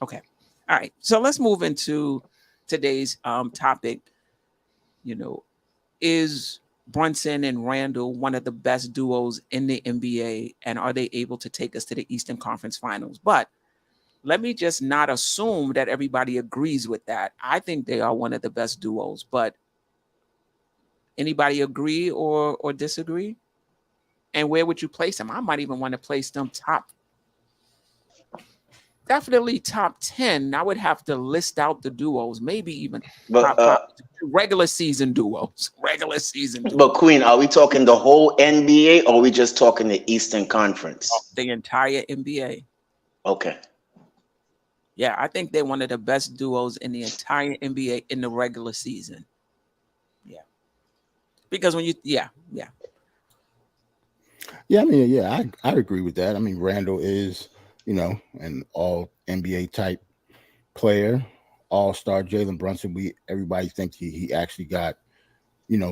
Okay. All right. So let's move into today's topic. You know, is Brunson and Randle one of the best duos in the NBA, and are they able to take us to the Eastern Conference Finals? But let me just not assume that everybody agrees with that. I think they are one of the best duos, but anybody agree or disagree? And where would you place them? I might even want to place them definitely top 10. I would have to list out the duos, maybe even But top five regular season duos. Regular season duos. but Queen, are we talking the whole NBA or are we just talking the Eastern Conference? The entire NBA. Okay. Yeah, I think they're one of the best duos in the entire NBA in the regular season. Yeah. Because when you Yeah, I mean, yeah, I agree with that. I mean, Randall is, an all NBA type player, all-star. Jalen Brunson, everybody thinks he actually got,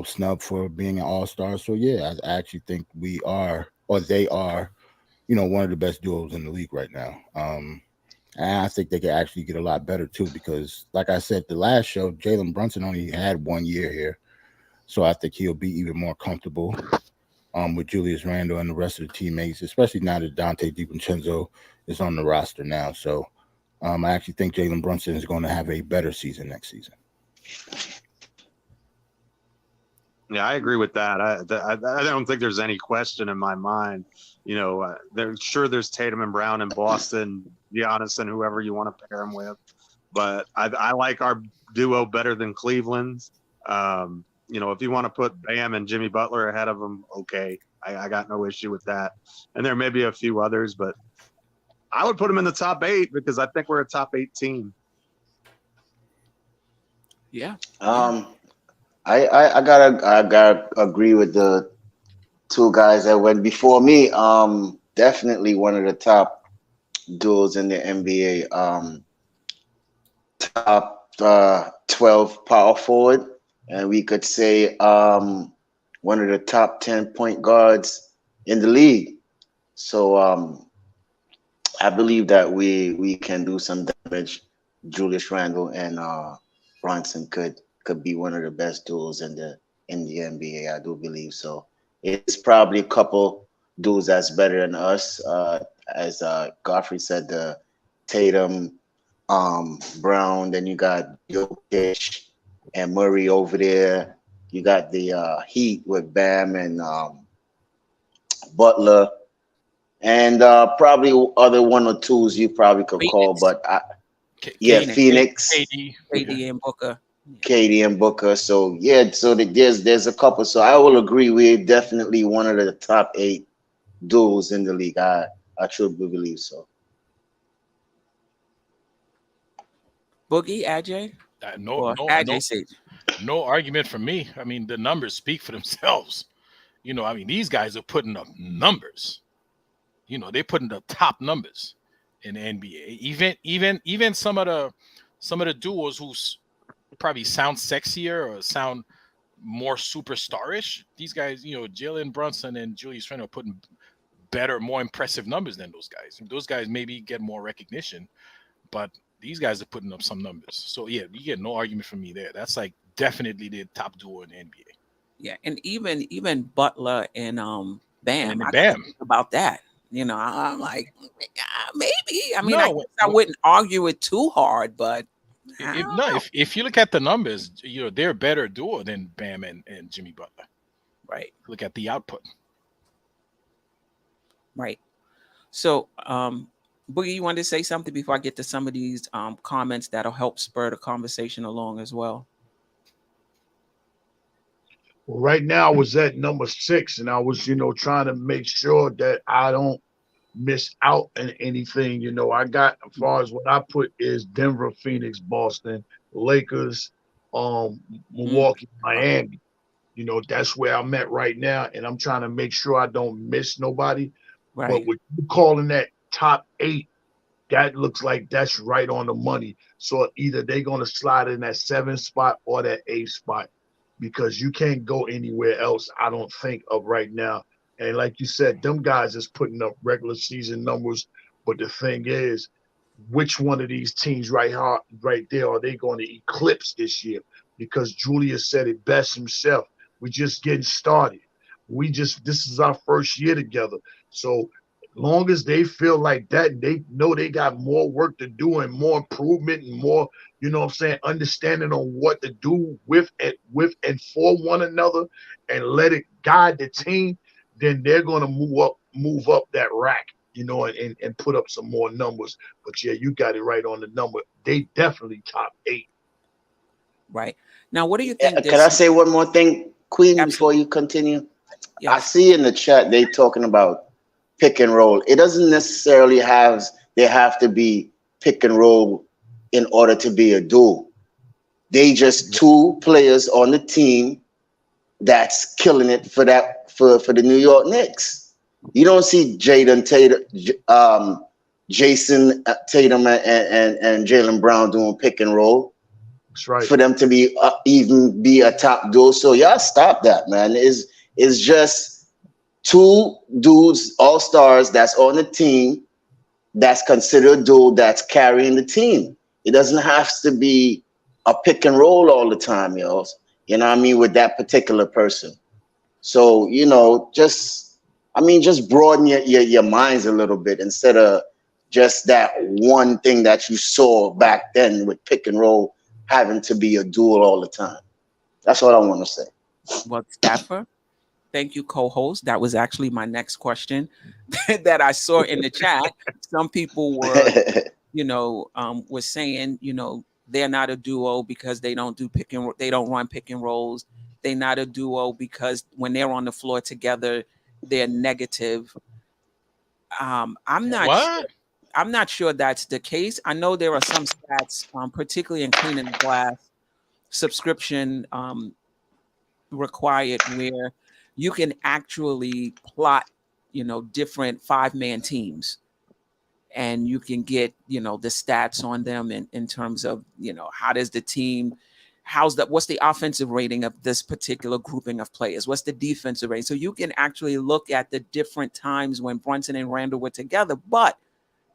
snubbed for being an all-star. So yeah, I actually think we are, or they are, one of the best duos in the league right now. And I think they could actually get a lot better too, because like I said, the last show, Jalen Brunson only had 1 year here. So I think he'll be even more comfortable with Julius Randle and the rest of the teammates, especially now that Dante DiVincenzo is on the roster now. So I actually think Jalen Brunson is going to have a better season next season. Yeah, I agree with that. I don't think there's any question in my mind. There's Tatum and Brown in Boston, Giannis and whoever you want to pair him with. But I like our duo better than Cleveland's. If you want to put Bam and Jimmy Butler ahead of them, okay. I got no issue with that. And there may be a few others, but I would put them in the top 8 because I think we're a top 8 team. Yeah. I gotta agree with the two guys that went before me. Definitely one of the top duos in the NBA. Top 12 power forward, and we could say one of the top 10 point guards in the league. So I believe that we can do some damage. Julius Randle and Bronson could be one of the best duos in the NBA. I do believe so. It's probably a couple dudes that's better than us. As Godfrey said, the Tatum, Brown. Then you got Jokic and Murray over there. You got the Heat with Bam and Butler, and probably other one or twos you probably could call. But Phoenix, KD and Booker. KD and Booker. So yeah, so there's a couple. So I will agree. We're definitely one of the top 8 duos in the league. I truly believe so. Boogie, Ajay? No argument from me. I mean, the numbers speak for themselves. These guys are putting up numbers. They're putting up top numbers in the NBA. Even some of the duos who probably sound sexier or sound more superstarish. These guys, Jalen Brunson and Julius Randle are putting better, more impressive numbers than those guys. Those guys maybe get more recognition, but these guys are putting up some numbers. So yeah, you get no argument from me there. That's like definitely the top duo in the NBA. Yeah, and even Butler and Bam. I Bam think about that. I'm like, maybe. I mean, I wouldn't argue it too hard, but if you look at the numbers, they're a better duo than Bam and Jimmy Butler. Right. Look at the output. Right. So, Boogie, you wanted to say something before I get to some of these comments that'll help spur the conversation along as well? Well, right now I was at number 6, and I was, trying to make sure that I don't miss out on anything. I got, as far as what I put is Denver, Phoenix, Boston, Lakers, Milwaukee, Miami. That's where I'm at right now, and I'm trying to make sure I don't miss nobody. Right. But what you calling that top 8, that looks like that's right on the money. So either they're going to slide in that 7th spot or that 8th spot, because you can't go anywhere else, I don't think, of right now. And like you said, them guys is putting up regular season numbers. But the thing is, which one of these teams right there are they going to eclipse this year? Because Julius said it best himself. We're just getting started. This is our first year together. So long as they feel like that, and they know they got more work to do and more improvement and more, you know what I'm saying, understanding on what to do with and for one another, and let it guide the team, then they're gonna move up that rack, you know, and put up some more numbers. But yeah, you got it right on the number. They definitely top 8. Right. Now, what do you think Can I this? say one more thing, Queen, before Absolutely. you continue? I Yes. see in the chat they talking about pick and roll. It doesn't necessarily have to be pick and roll in order to be a duel. They just two players on the team that's killing it for the New York Knicks. You don't see Jason Tatum and Jaylen Brown doing pick and roll That's right. for them to be even be a top duo. So y'all stop that, man. Is just two dudes, all stars that's on the team that's considered a dude that's carrying the team. It doesn't have to be a pick and roll all the time, yo. You know what I mean, with that particular person. So, you know, just broaden your minds a little bit instead of just that one thing that you saw back then with pick and roll having to be a duel all the time. That's what I want to say. Well, Staffer, thank you, co-host. That was actually my next question that I saw in the chat. Some people were, was saying, they're not a duo because they don't they don't run pick and rolls. They're not a duo because when they're on the floor together, they're negative. I'm not sure. What? I'm not sure that's the case. I know there are some stats, particularly in cleaning the glass subscription required, where you can actually plot, different 5-man teams, and you can get, the stats on them in terms of, how does the team, what's the offensive rating of this particular grouping of players? What's the defensive rating? So you can actually look at the different times when Brunson and Randle were together, but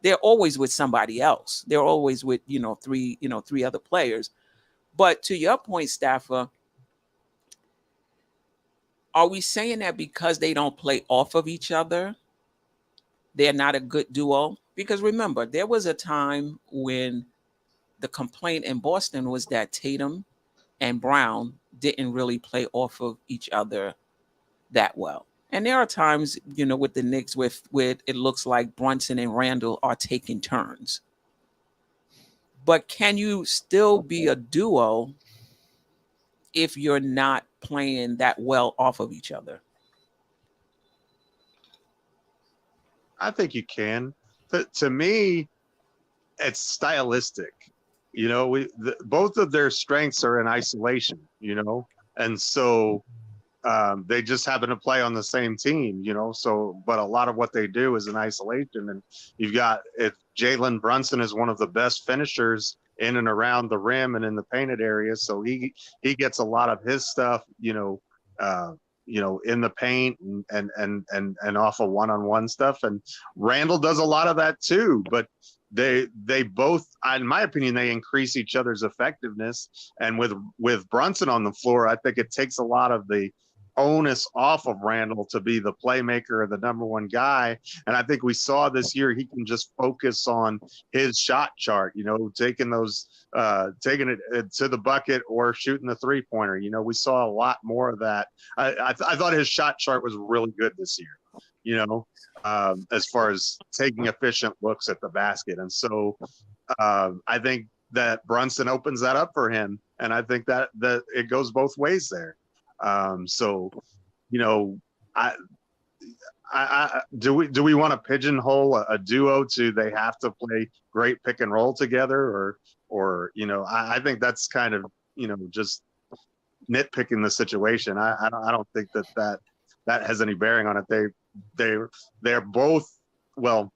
they're always with somebody else. They're always with, three other players. But to your point, Staffer, are we saying that because they don't play off of each other, they're not a good duo? Because remember, there was a time when the complaint in Boston was that Tatum and Brown didn't really play off of each other that well. And there are times, with the Knicks with it looks like Brunson and Randle are taking turns. But can you still be a duo if you're not playing that well off of each other? I think you can. To me, it's stylistic. Both of their strengths are in isolation. And so they just happen to play on the same team. So, but a lot of what they do is in isolation. And you've got, if Jalen Brunson is one of the best finishers in and around the rim and in the painted area, so he gets a lot of his stuff, in the paint and off of one-on-one stuff. And Randle does a lot of that too, but they both, in my opinion, they increase each other's effectiveness. And with Brunson on the floor, I think it takes a lot of the onus off of Randle to be the playmaker or the number one guy. And I think we saw this year he can just focus on his shot chart, taking it to the bucket or shooting the 3-pointer. We saw a lot more of that. I thought his shot chart was really good this year, as far as taking efficient looks at the basket. And so I think that Brunson opens that up for him. And I think that it goes both ways there. So, do we want to pigeonhole a duo to they have to play great pick and roll together, or I think that's kind of just nitpicking the situation. I don't think that has any bearing on it. They're both, well,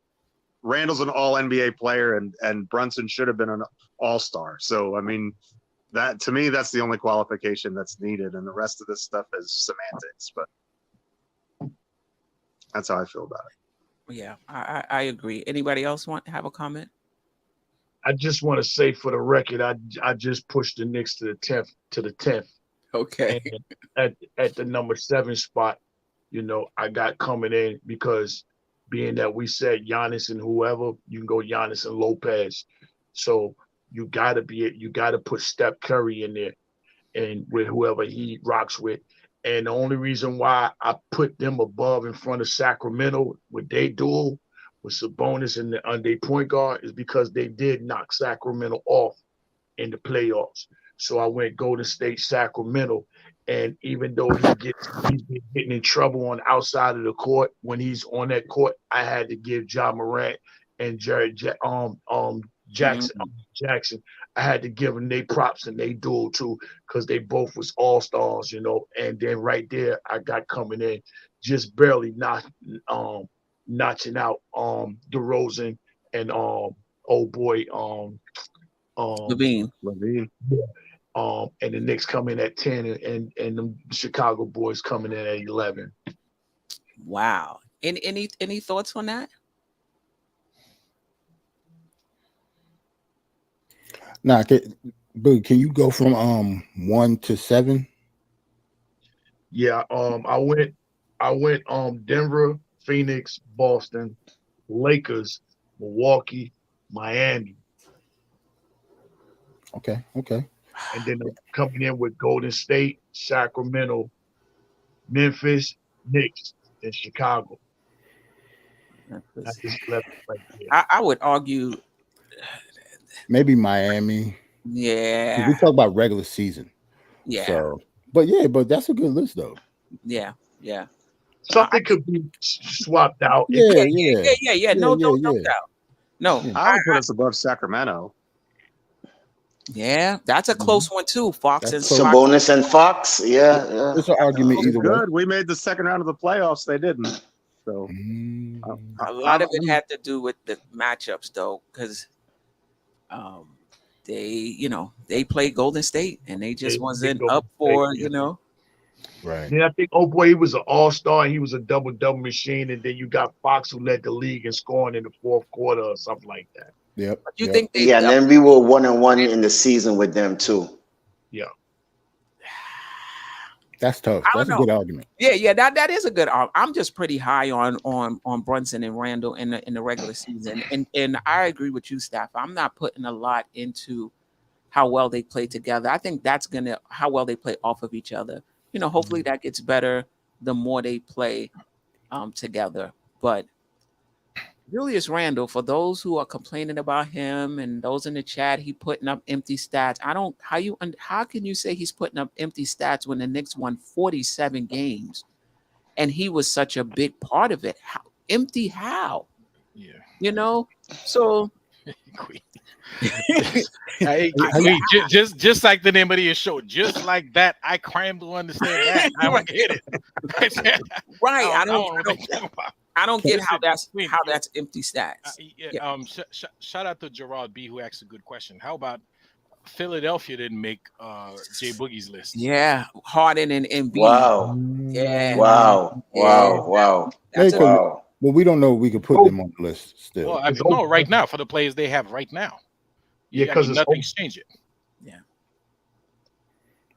Randle's an all NBA player and Brunson should have been an all-star. So I mean, that to me, that's the only qualification that's needed, and the rest of this stuff is semantics. But that's how I feel about it. Yeah, I agree. Anybody else have a comment? I just want to say for the record, I just pushed the Knicks to the 10th. Okay. And at the number 7 spot, I got coming in because being that we said Giannis and whoever, you can go Giannis and Lopez. So you gotta put Steph Curry in there and with whoever he rocks with. And the only reason why I put them above in front of Sacramento with their duel with Sabonis and their point guard is because they did knock Sacramento off in the playoffs. So I went Golden State, Sacramento. And even though he's been getting in trouble on the outside of the court, when he's on that court, I had to give Ja Morant and Jackson. I had to give them their props and they duel too, because they both was all-stars, And then right there, I got coming in, just barely notching out DeRozan and old boy Levine. And the Knicks come in at 10 and the Chicago boys coming in at 11. Wow. Any thoughts on that? Nah, but can you go from 1 to 7? Yeah, I went Denver, Phoenix, Boston, Lakers, Milwaukee, Miami. Okay. And then coming in with Golden State, Sacramento, Memphis, Knicks, and Chicago. I just left it right there. I would argue maybe Miami. Yeah. We talk about regular season. Yeah. So, but that's a good list though. Yeah. Something could be swapped out. Yeah. No doubt. No, I would put us above Sacramento. Yeah, that's a close one too. Fox and Sabonis and Fox. Yeah. It's an argument either way. Good. We made the second round of the playoffs. They didn't. So a lot of it had to do with the matchups though, because they played Golden State and they just wasn't up for, Right. Then I think he was an all-star. He was a double-double machine. And then you got Fox, who led the league in scoring in the fourth quarter or something like that. Yep. You think and then we were 1-1 in the season with them too. Yeah. That's tough. That's a good argument. Yeah, that is a good argument. I'm just pretty high on Brunson and Randle in the regular season. And I agree with you, Steph. I'm not putting a lot into how well they play together. I think that's how well they play off of each other. Hopefully that gets better the more they play together. But Julius Randle, for those who are complaining about him and those in the chat, he putting up empty stats. How can you say he's putting up empty stats when the Knicks won 47 games and he was such a big part of it? How? Yeah. So just like the name of your show, just like that. I cram to understand that. I don't get it. Right. I don't get how that's empty stats. Shout out to Gerard B, who asked a good question. How about Philadelphia didn't make Jay Boogie's list? Yeah, Harden and Embiid. Wow. Yeah. Wow. Well, we don't know if we can put them on the list still. Well, right now for the players they have right now. Yeah, because nothing's changing. Yeah.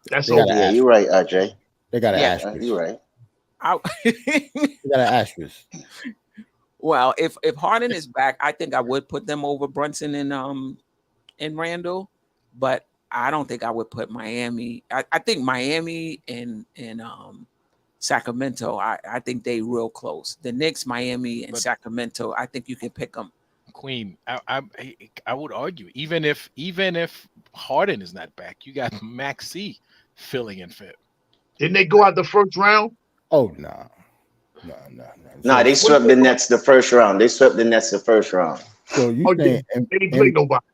That's all. Yeah, you're right, RJ. They got an asterisk. You're right. They got an asterisk. Well, if Harden is back, I think I would put them over Brunson and Randle, but I don't think I would put Miami. I think Miami and Sacramento. I think they real close. The Knicks, Miami, and Sacramento. I think you can pick them. Queen, I would argue even if Harden is not back, you got Maxey filling in fit. Didn't they go out the first round? Oh no. No, they swept the Nets the first round. So you they didn't play nobody.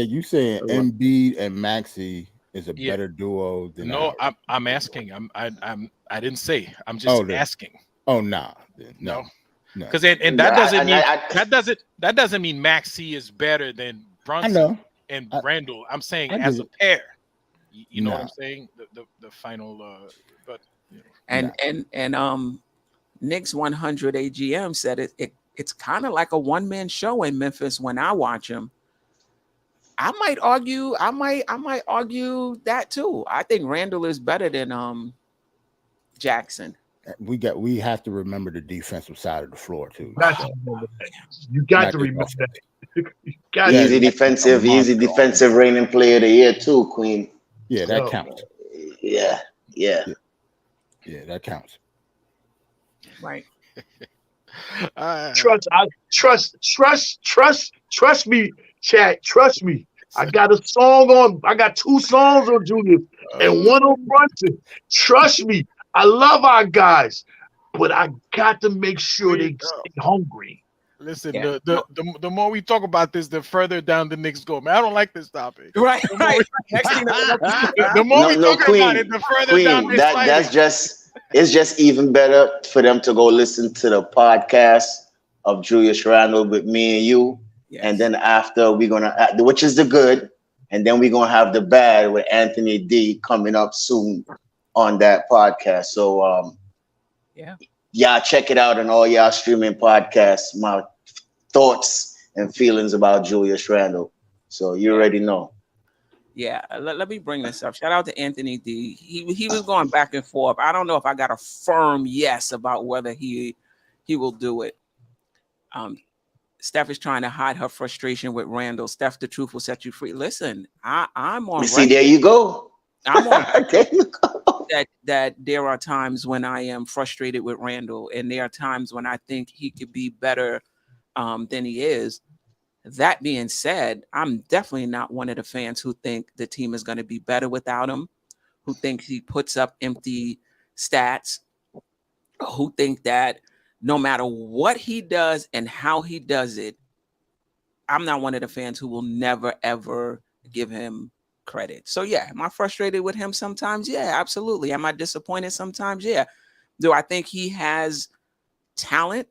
You saying Embiid and Maxey is a better duo than No, I'm asking. I didn't say. I'm just asking. Oh no. Because that doesn't mean Maxey is better than Brunson and Randle. I'm saying as a pair. You know what I'm saying? The final but and Knicks 100 AGM said it it's kind of like a one-man show in Memphis when I watch him. I might argue that too. I think Randle is better than Jackson. We have to remember the defensive side of the floor too. You got to remember that. Easy defensive reigning player of the year too, Queen. Yeah, that counts. Yeah, that counts. Right. Trust me, chat. Trust me. I got 2 songs on Julius and one on Brunson. Trust me. I love our guys, but I got to make sure they stay hungry. Listen, the more we talk about this, the further down the Knicks go. Man, I don't like this topic. Right. The more we talk about it, the further down they slide. It's just even better for them to go listen to the podcast of Julius Randle with me and you. Yes. And then after we're going to, which is the good, and then we're going to have the bad with Anthony D coming up soon on that podcast. So, check it out on all y'all streaming podcasts. My thoughts and feelings about Julius Randle. So you already know. Yeah, let me bring this up. Shout out to Anthony D. He was going back and forth. I don't know if I got a firm yes about whether he will do it. Steph is trying to hide her frustration with Randle. Steph, the truth will set you free. Listen, I'm on. See, there you go. I'm on. There you go. That there are times when I am frustrated with Randle, and there are times when I think he could be better than he is. That being said, I'm definitely not one of the fans who think the team is going to be better without him, who thinks he puts up empty stats, who think that no matter what he does and how he does it, I'm not one of the fans who will never, ever give him credit. So, yeah, am I frustrated with him sometimes? Yeah, absolutely. Am I disappointed sometimes? Yeah. Do I think he has talent?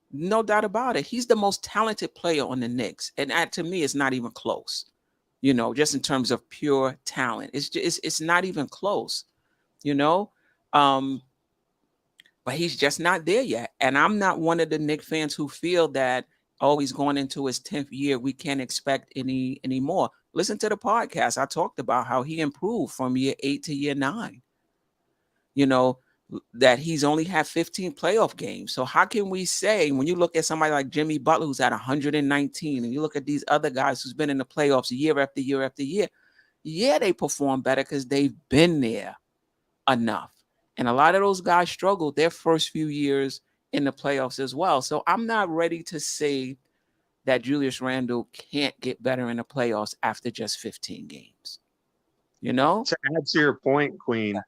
No doubt about it. He's the most talented player on the Knicks. And that, to me, it's not even close, just in terms of pure talent. It's not even close, but he's just not there yet. And I'm not one of the Knicks fans who feel that, he's going into his 10th year, we can't expect any more. Listen to the podcast. I talked about how he improved from year 8 to year 9. That he's only had 15 playoff games. So how can we say, when you look at somebody like Jimmy Butler, who's at 119, and you look at these other guys who's been in the playoffs year after year after year, they perform better because they've been there enough. And a lot of those guys struggled their first few years in the playoffs as well. So I'm not ready to say that Julius Randle can't get better in the playoffs after just 15 games. To add to your point, Queen,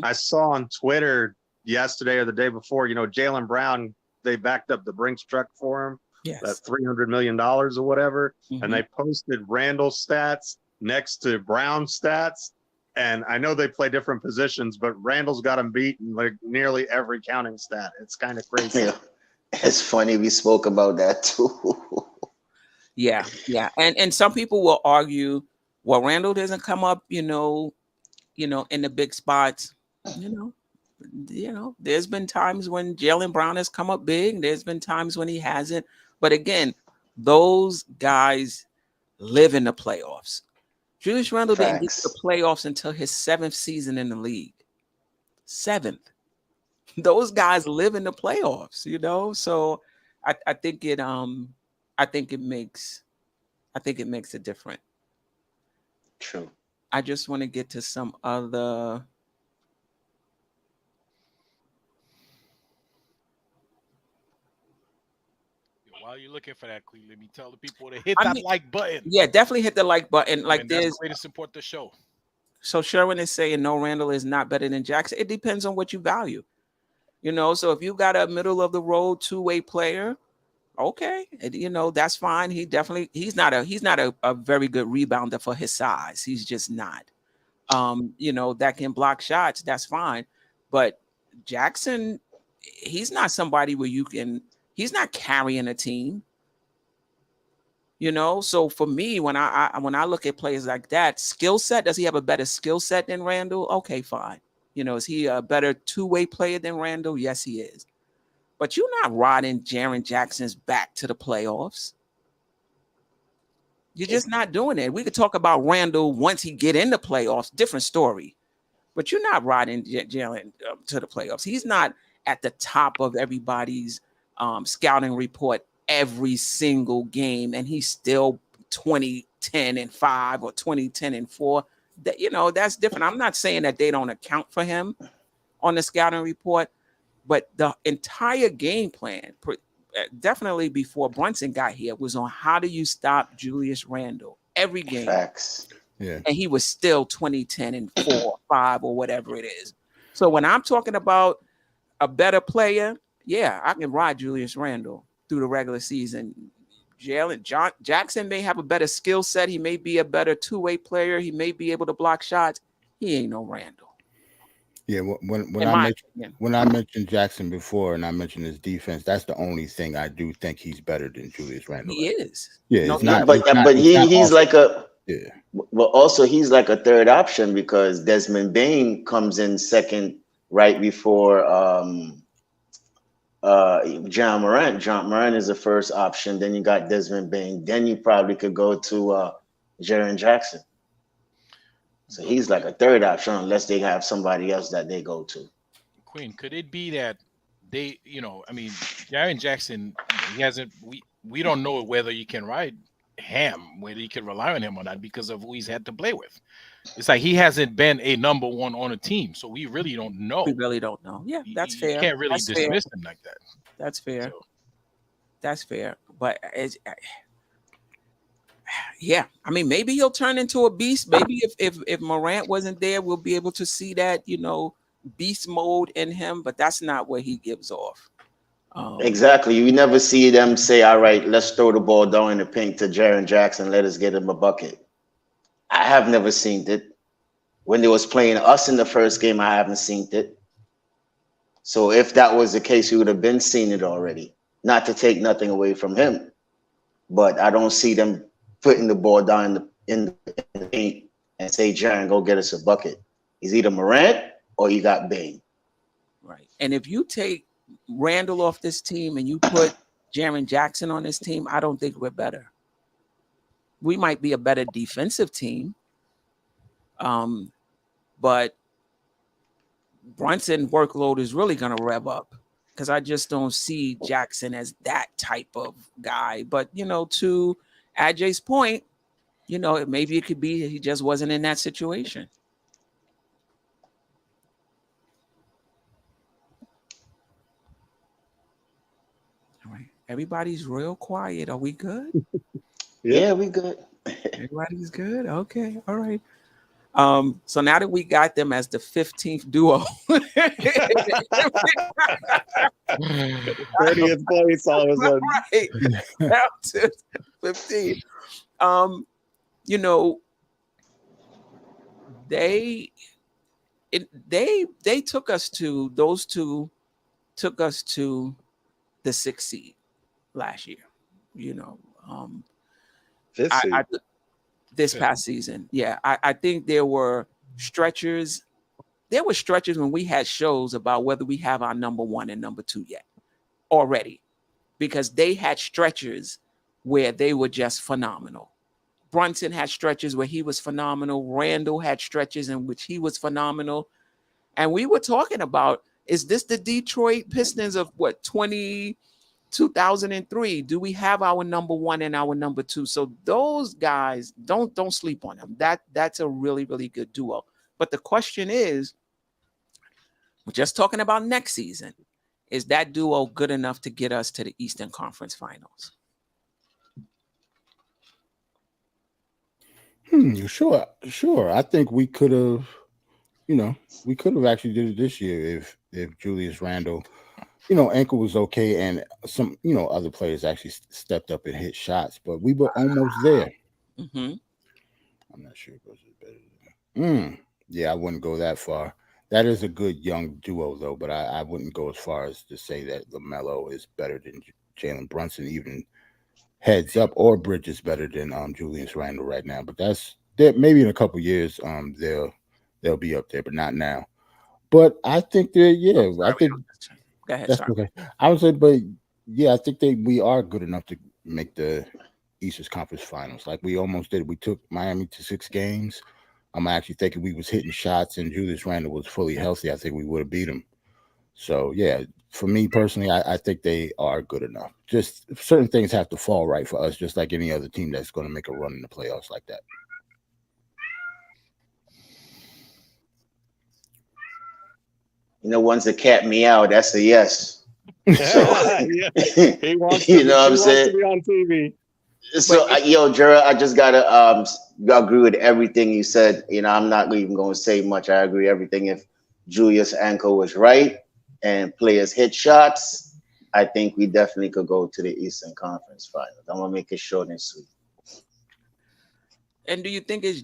I saw on Twitter yesterday or the day before, Jaylen Brown, they backed up the Brinks truck for him. Yes. That $300 million or whatever. And they posted Randall's stats next to Brown's stats. And I know they play different positions, but Randall's got him beat in like nearly every counting stat. It's kind of crazy. Yeah. It's funny. We spoke about that too. Yeah. And some people will argue, well, Randle doesn't come up, in the big spots. There's been times when Jaylen Brown has come up big. There's been times when he hasn't. But again, those guys live in the playoffs. Julius Randle didn't get to the playoffs until his 7th season in the league. 7th. Those guys live in the playoffs, So I think it makes it different. True. I just want to get to some other. While you're looking for that, Queen, let me tell the people to hit that like button. Yeah, definitely hit the like button. That's the way to support the show. So Sherwin is saying no, Randle is not better than Jackson. It depends on what you value. So if you got a middle of the road two-way player, okay, that's fine. He's not a very good rebounder for his size. He's just not. That can block shots. That's fine. But Jackson, he's not somebody where he's not carrying a team. So for me, when I look at players like that, skill set, does he have a better skill set than Randle? Okay, fine. Is he a better two-way player than Randle? Yes, he is. but you're not riding Jaren Jackson's back to the playoffs. You're just not doing it. We could talk about Randle once he get in the playoffs, different story. But you're not riding Jalen to the playoffs. He's not at the top of everybody's scouting report every single game, and he's still 20-10-5 or 20-10-4. That, you know, that's different. I'm not saying that they don't account for him on the scouting report, but the entire game plan, definitely before Brunson got here, was on how do you stop Julius Randle every game. Facts. Yeah. And he was still 20-10-4, 5, or whatever it is. So when I'm talking about a better player, yeah, I can ride Julius Randle through the regular season. Jackson may have a better skill set. He may be a better two-way player. He may be able to block shots. He ain't no Randle. Yeah, when I mentioned Jackson before and I mentioned his defense, that's the only thing I do think he's better than Julius Randle. He is. Yeah, No, but he's like a yeah. Well, also he's like a third option because Desmond Bain comes in second right before John Morant. John Morant is the first option. Then you got Desmond Bain. Then you probably could go to Jaren Jackson. So he's like a third option unless they have somebody else that they go to. Queen, could it be that they, I mean, Jaren Jackson, he hasn't. We don't know whether you can ride him, whether you can rely on him or not because of who he's had to play with. It's like he hasn't been a number one on a team, so we really don't know. We really don't know. Yeah, that's fair. You can't really dismiss him like that. That's fair. So. That's fair. But yeah, I mean, maybe he'll turn into a beast. Maybe if Morant wasn't there, we'll be able to see that, beast mode in him. But that's not what he gives off. Exactly. You never see them say, all right, let's throw the ball down in the paint to Jaren Jackson. Let us get him a bucket. I have never seen it. When they was playing us in the first game, I haven't seen it. So if that was the case, we would have been seeing it already. Not to take nothing away from him. But I don't see them putting the ball down in the paint and say, Jaren, go get us a bucket. He's either Morant or you got Bain. Right. And if you take Randle off this team and you put Jaren Jackson on this team, I don't think we're better. We might be a better defensive team, but Brunson workload is really going to rev up because I just don't see Jackson as that type of guy. But, to Ajay's point, maybe it could be he just wasn't in that situation. Everybody's real quiet. Are we good? Yeah, we good. Everybody's good. Okay. All right. So now that we got them as the 15th duo, 30th place all of a sudden. Right. Down to 15. They took us to those two took us to the 6th seed last year, this past season. Yeah, I think there were stretchers. There were stretchers when we had shows about whether we have our number 1 and number 2 yet already, because they had stretchers where they were just phenomenal. Brunson had stretches where he was phenomenal. Randle had stretches in which he was phenomenal. And we were talking about, is this the Detroit Pistons of 2003? Do we have our number 1 and our number 2? So those guys, don't sleep on them. That's a really, really good duo. But the question is, we're just talking about next season. Is that duo good enough to get us to the Eastern Conference Finals? Sure. I think we could have, actually did it this year if Julius Randle, ankle was okay and some, other players actually stepped up and hit shots, but we were almost there. Mm-hmm. I'm not sure if it was better than yeah, I wouldn't go that far. That is a good young duo though, but I wouldn't go as far as to say that LaMelo is better than Jalen Brunson, even heads up, or Bridges better than Julius Randle right now. But that's that maybe in a couple years they'll be up there, but not now. But I think I think Go ahead, That's sorry. okay. I would say, but yeah, I think we are good enough to make the Eastern Conference Finals. Like we almost did. We took Miami to 6 games. I'm actually thinking we was hitting shots and Julius Randle was fully healthy. I think we would have beat him. So yeah, for me personally, I think they are good enough. Just certain things have to fall right for us, just like any other team that's going to make a run in the playoffs like that. Once the cat meow, that's a yes. So, Yeah. He wants you to. know what He I'm wants to saying? be on TV. So, Gerald, I just gotta agree with everything you said. I'm not even gonna say much. I agree everything. If Julius Anko was right and players hit shots, I think we definitely could go to the Eastern Conference Finals. I'm gonna make it short and sweet. And do you think it's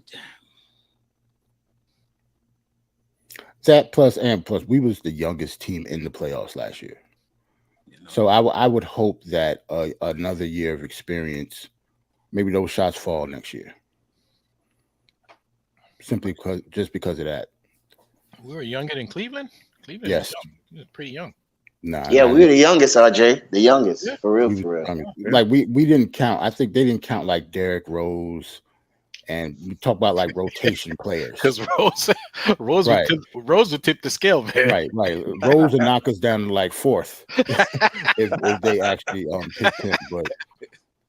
That plus and plus, we was the youngest team in the playoffs last year. So I would hope that another year of experience, maybe those shots fall next year. Simply because of that. We were younger than Cleveland. Cleveland Yes. is young. He was pretty young. Nah, Yeah, we're the youngest, RJ. The youngest, Yeah. for real, we was for real. young. Like we didn't count. I think they didn't count like Derrick Rose, and we talk about like rotation players. Because Rose Right. would tip the scale, man. Right. Rose would knock us down to like fourth if they actually picked him. But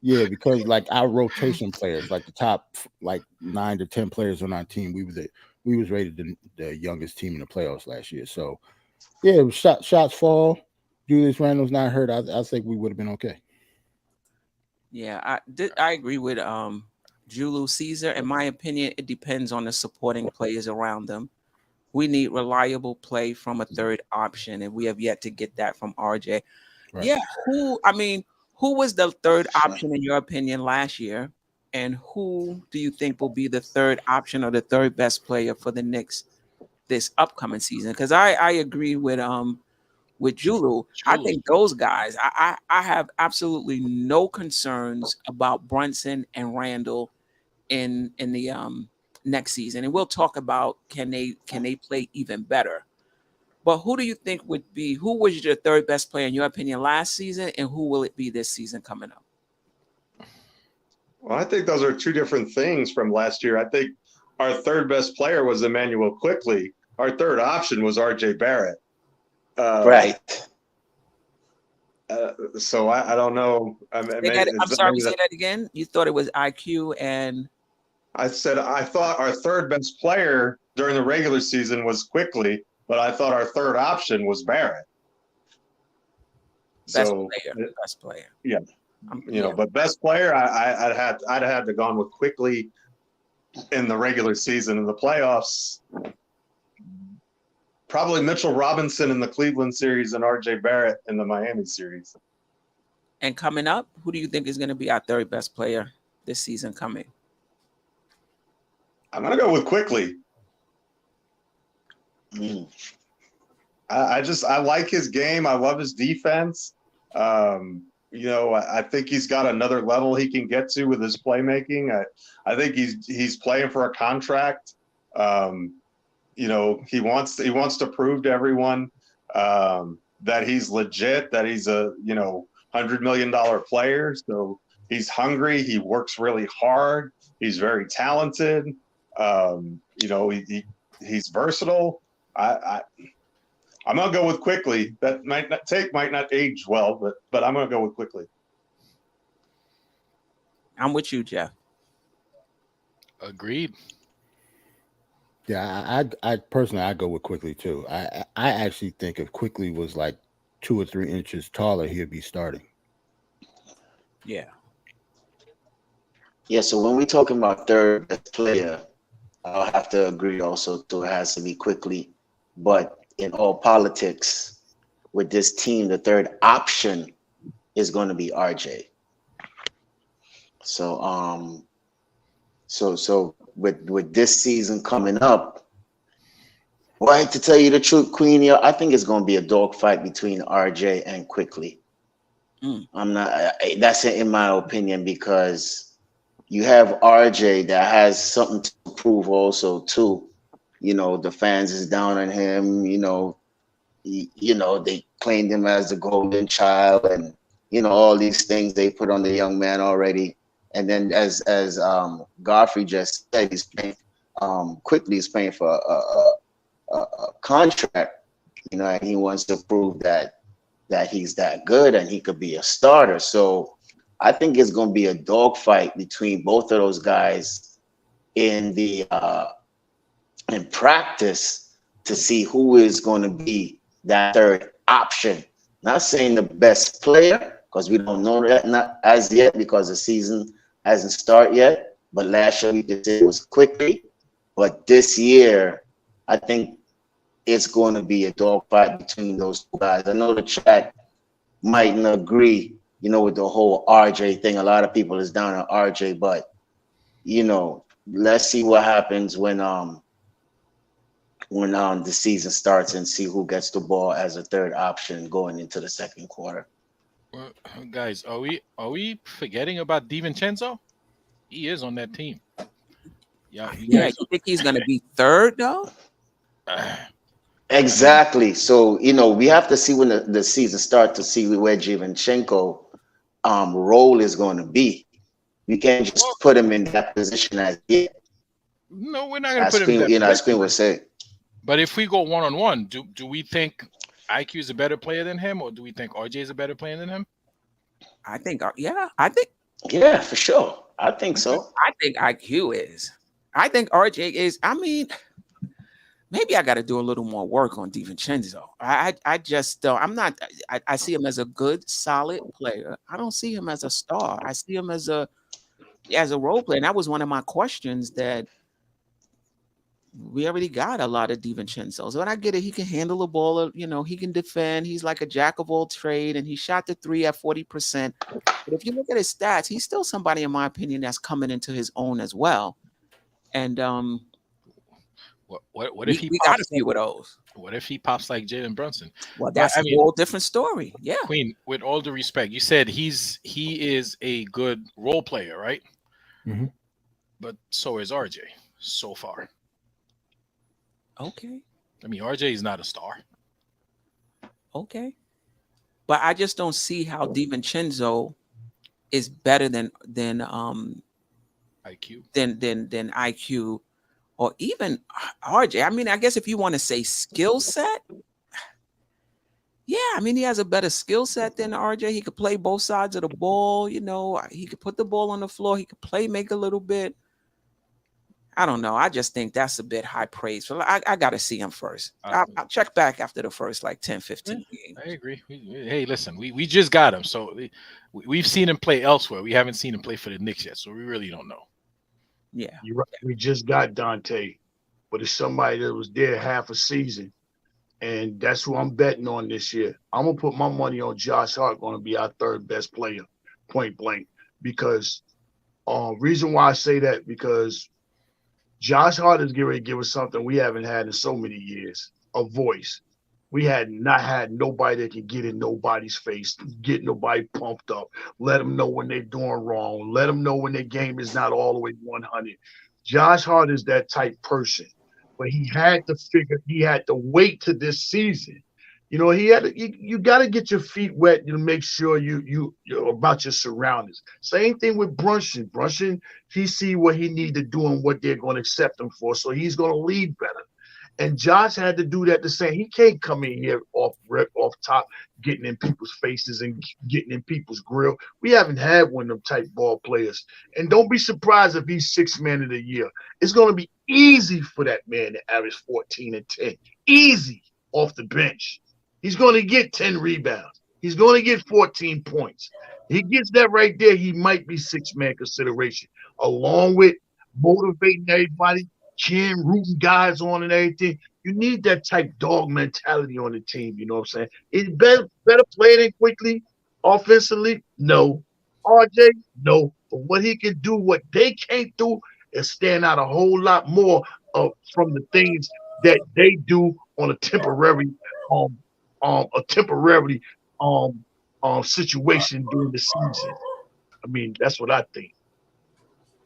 yeah, because like our rotation players, like the top like 9 to 10 players on our team, we was rated the youngest team in the playoffs last year. So yeah, shots fall. Julius Randle's not hurt. I think we would have been okay. Yeah, I agree with Julius Caesar. In my opinion, it depends on the supporting players around them. We need reliable play from a third option, and we have yet to get that from RJ. Right. Yeah, who was the third option in your opinion last year? And who do you think will be the third option or the third best player for the Knicks this upcoming season? Because I agree with Julu. I think those guys, I have absolutely no concerns about Brunson and Randle in the next season. And we'll talk about can they play even better. But who do you think who was your third best player in your opinion last season, and who will it be this season coming up? Well, I think those are two different things from last year. I think our third best player was Emmanuel Quickly. Our third option was RJ Barrett. Right. So I don't know. I'm sorry, say that again. You thought it was IQ and I said I thought our third best player during the regular season was Quickly, but I thought our third option was Barrett. Best player. Yeah. But best player, I'd had to gone with Quickly in the regular season. In the playoffs, probably Mitchell Robinson in the Cleveland series and RJ Barrett in the Miami series. And coming up, who do you think is going to be our third best player this season coming? I'm going to go with Quickly. I like his game. I love his defense. I think he's got another level he can get to with his playmaking. I think he's playing for a contract. He wants to prove to everyone that he's legit, that he's a $100 million player. So he's hungry. He works really hard. He's very talented. He's versatile. I'm gonna go with Quickly. That might not age well, but I'm gonna go with Quickly. I'm with you, Jeff. Agreed. Yeah, I personally I go with Quickly too. I actually think if Quickly was like 2 or 3 inches taller, he'd be starting. Yeah. Yeah. So when we're talking about third best player, I'll have to agree also too. It has to be Quickly, but in all politics, with this team, the third option is going to be RJ. So so with this season coming up, right, to tell you the truth, Queenie, I think it's going to be a dogfight between RJ and Quickly. I'm not. That's in my opinion, because you have RJ that has something to prove also too. The fans is down on him. They claimed him as the golden child, and all these things they put on the young man already. And then as Godfrey just said, he's playing quickly. He's playing for a contract, and he wants to prove that he's that good and he could be a starter. So I think it's going to be a dogfight between both of those guys in practice to see who is going to be that third option. Not saying the best player, because we don't know that not as yet, because the season hasn't started yet. But last year we could say it was quickly. But this year, I think it's going to be a dogfight between those two guys. I know the chat mightn't agree, with the whole RJ thing. A lot of people is down on RJ, but let's see what happens when the season starts and see who gets the ball as a third option going into the second quarter. Well, guys, are we forgetting about DiVincenzo? He is on that team. Yeah, you think he's going to be third though? Exactly. So we have to see when the season starts to see where Giovinchenko role is going to be. We can't just put him in that position as yet. No, we're not going to put him in that position. As Queen would say. But if we go one-on-one, do we think IQ is a better player than him, or do we think RJ is a better player than him? I think for sure. I think so. I think IQ is. I think RJ is. I mean, maybe I got to do a little more work on DiVincenzo. I just I'm not. I see him as a good, solid player. I don't see him as a star. I see him as a role player. And that was one of my questions, that we already got a lot of DiVincenzo's. But I get it. He can handle the ball. He can defend. He's like a jack of all trade, and he shot the three at 40%. But if you look at his stats, he's still somebody, in my opinion, that's coming into his own as well. And what if we got a few of those? What if he pops like Jalen Brunson? Well, that's a whole different story. Yeah. Queen, with all due respect, you said he is a good role player, right? Mm-hmm. But so is RJ so far. Okay. I mean, RJ is not a star. Okay. But I just don't see how DiVincenzo is better than IQ. Than IQ or even RJ. I mean, I guess if you want to say skill set, yeah, I mean, he has a better skill set than RJ. He could play both sides of the ball. He could put the ball on the floor. He could make a little bit. I don't know. I just think that's a bit high praise. So I got to see him first. I'll check back after the first 10, 15 games. I agree. Hey, listen, we just got him. So we've seen him play elsewhere. We haven't seen him play for the Knicks yet. So we really don't know. Yeah. You're right. We just got Dante, but it's somebody that was there half a season. And that's who I'm betting on this year. I'm going to put my money on Josh Hart going to be our third best player, point blank. Because reason why I say that, because Josh Hart is getting ready to give us something we haven't had in so many years, a voice. We had not had nobody that can get in nobody's face, get nobody pumped up, let them know when they're doing wrong, let them know when their game is not all the way 100. Josh Hart is that type person, but he had to wait to this season. You got to get your feet wet to make sure you're about your surroundings. Same thing with Brunson. Brunson, he see what he need to do and what they're going to accept him for, so he's going to lead better. And Josh had to do that the same. He can't come in here off top, getting in people's faces and getting in people's grill. We haven't had one of them type ball players. And don't be surprised if he's sixth man of the year. It's going to be easy for that man to average 14 and 10. Easy off the bench. He's going to get 10 rebounds. He's going to get 14 points. He gets that right there, he might be six-man consideration, along with motivating everybody, cheering, rooting guys on and everything. You need that type dog mentality on the team, you know what I'm saying? It's better play than quickly, offensively, no. RJ, no. But what he can do, what they can't do, is stand out a whole lot more from the things that they do on a temporary situation during the season. I mean, that's what I think.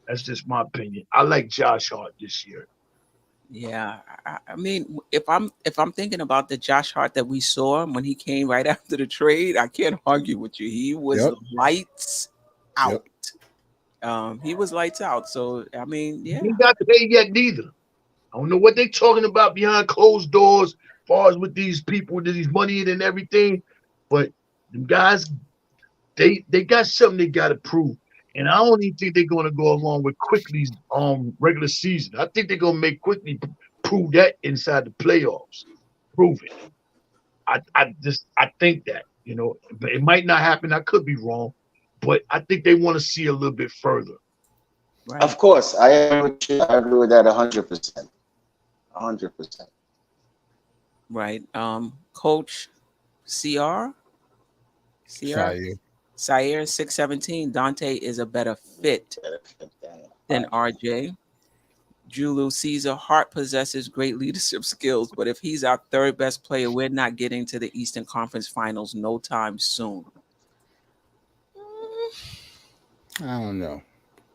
That's just my opinion. I like Josh Hart this year. Yeah, I mean, if I'm thinking about the Josh Hart that we saw when he came right after the trade, I can't argue with you. He was Yep. lights out. Yep. He was lights out. So I mean, He yeah, ain't got paid yet neither. I don't know what they talking about behind closed doors, as far as with these people, with these money and everything. But them guys, they got something they got to prove. And I don't even think they're going to go along with Quickly's regular season. I think they're going to make Quickly prove that inside the playoffs. Prove it. I think that, but it might not happen. I could be wrong, but I think they want to see a little bit further. right, Of course, I agree with you. I agree with that 100%. 100%. right. Coach CR, Sire. Sire 617. Dante is a better fit than RJ. Julius Caesar Hart possesses great leadership skills, but if he's our third best player, we're not getting to the Eastern Conference Finals no time soon. I don't know.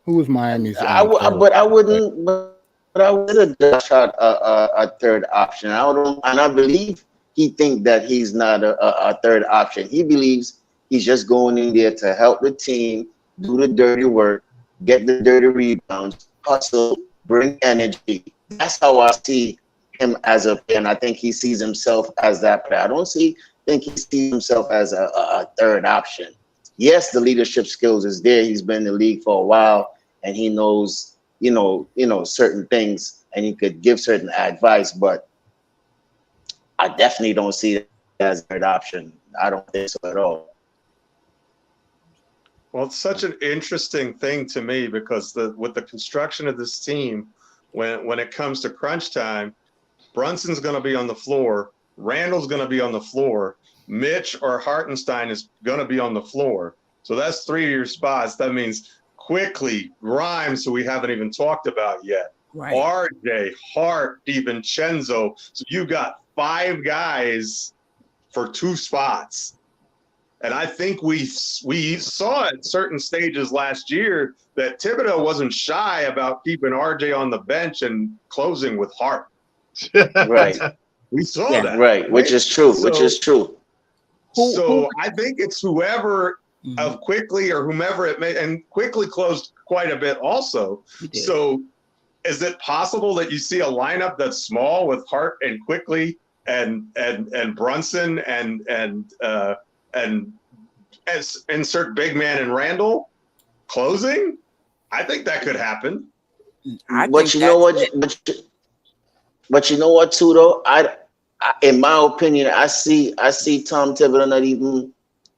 Who was Miami's? But I wouldn't. But I would have shot a third option. And I believe he think that he's not a third option. He believes he's just going in there to help the team, do the dirty work, get the dirty rebounds, hustle, bring energy. That's how I see him as a player. And I think he sees himself as that player. I don't think he sees himself as a third option. Yes, the leadership skills is there. He's been in the league for a while, and he knows, certain things, and he could give certain advice. But I definitely don't see it as a third option. I don't think so at all. Well, it's such an interesting thing to me because with the construction of this team, when it comes to crunch time, Brunson's going to be on the floor, Randle's going to be on the floor, Mitch or Hartenstein is going to be on the floor. So that's 3 of your spots. That means Quickly, Grimes, who we haven't even talked about yet, Right. RJ, Hart, DiVincenzo. So you got 5 guys for 2 spots. And I think we saw at certain stages last year that Thibodeau wasn't shy about keeping RJ on the bench and closing with Hart. Right. We saw that. Right. Which is true. So I think it's whoever Mhm. of Quickly or whomever it may, and Quickly closed quite a bit also. He did. So is it possible that you see a lineup that's small with Hart and Quickly and Brunson and as insert big man and Randle closing? I think that could happen. But you know what too though? I in my opinion, I see Tom Thibodeau not even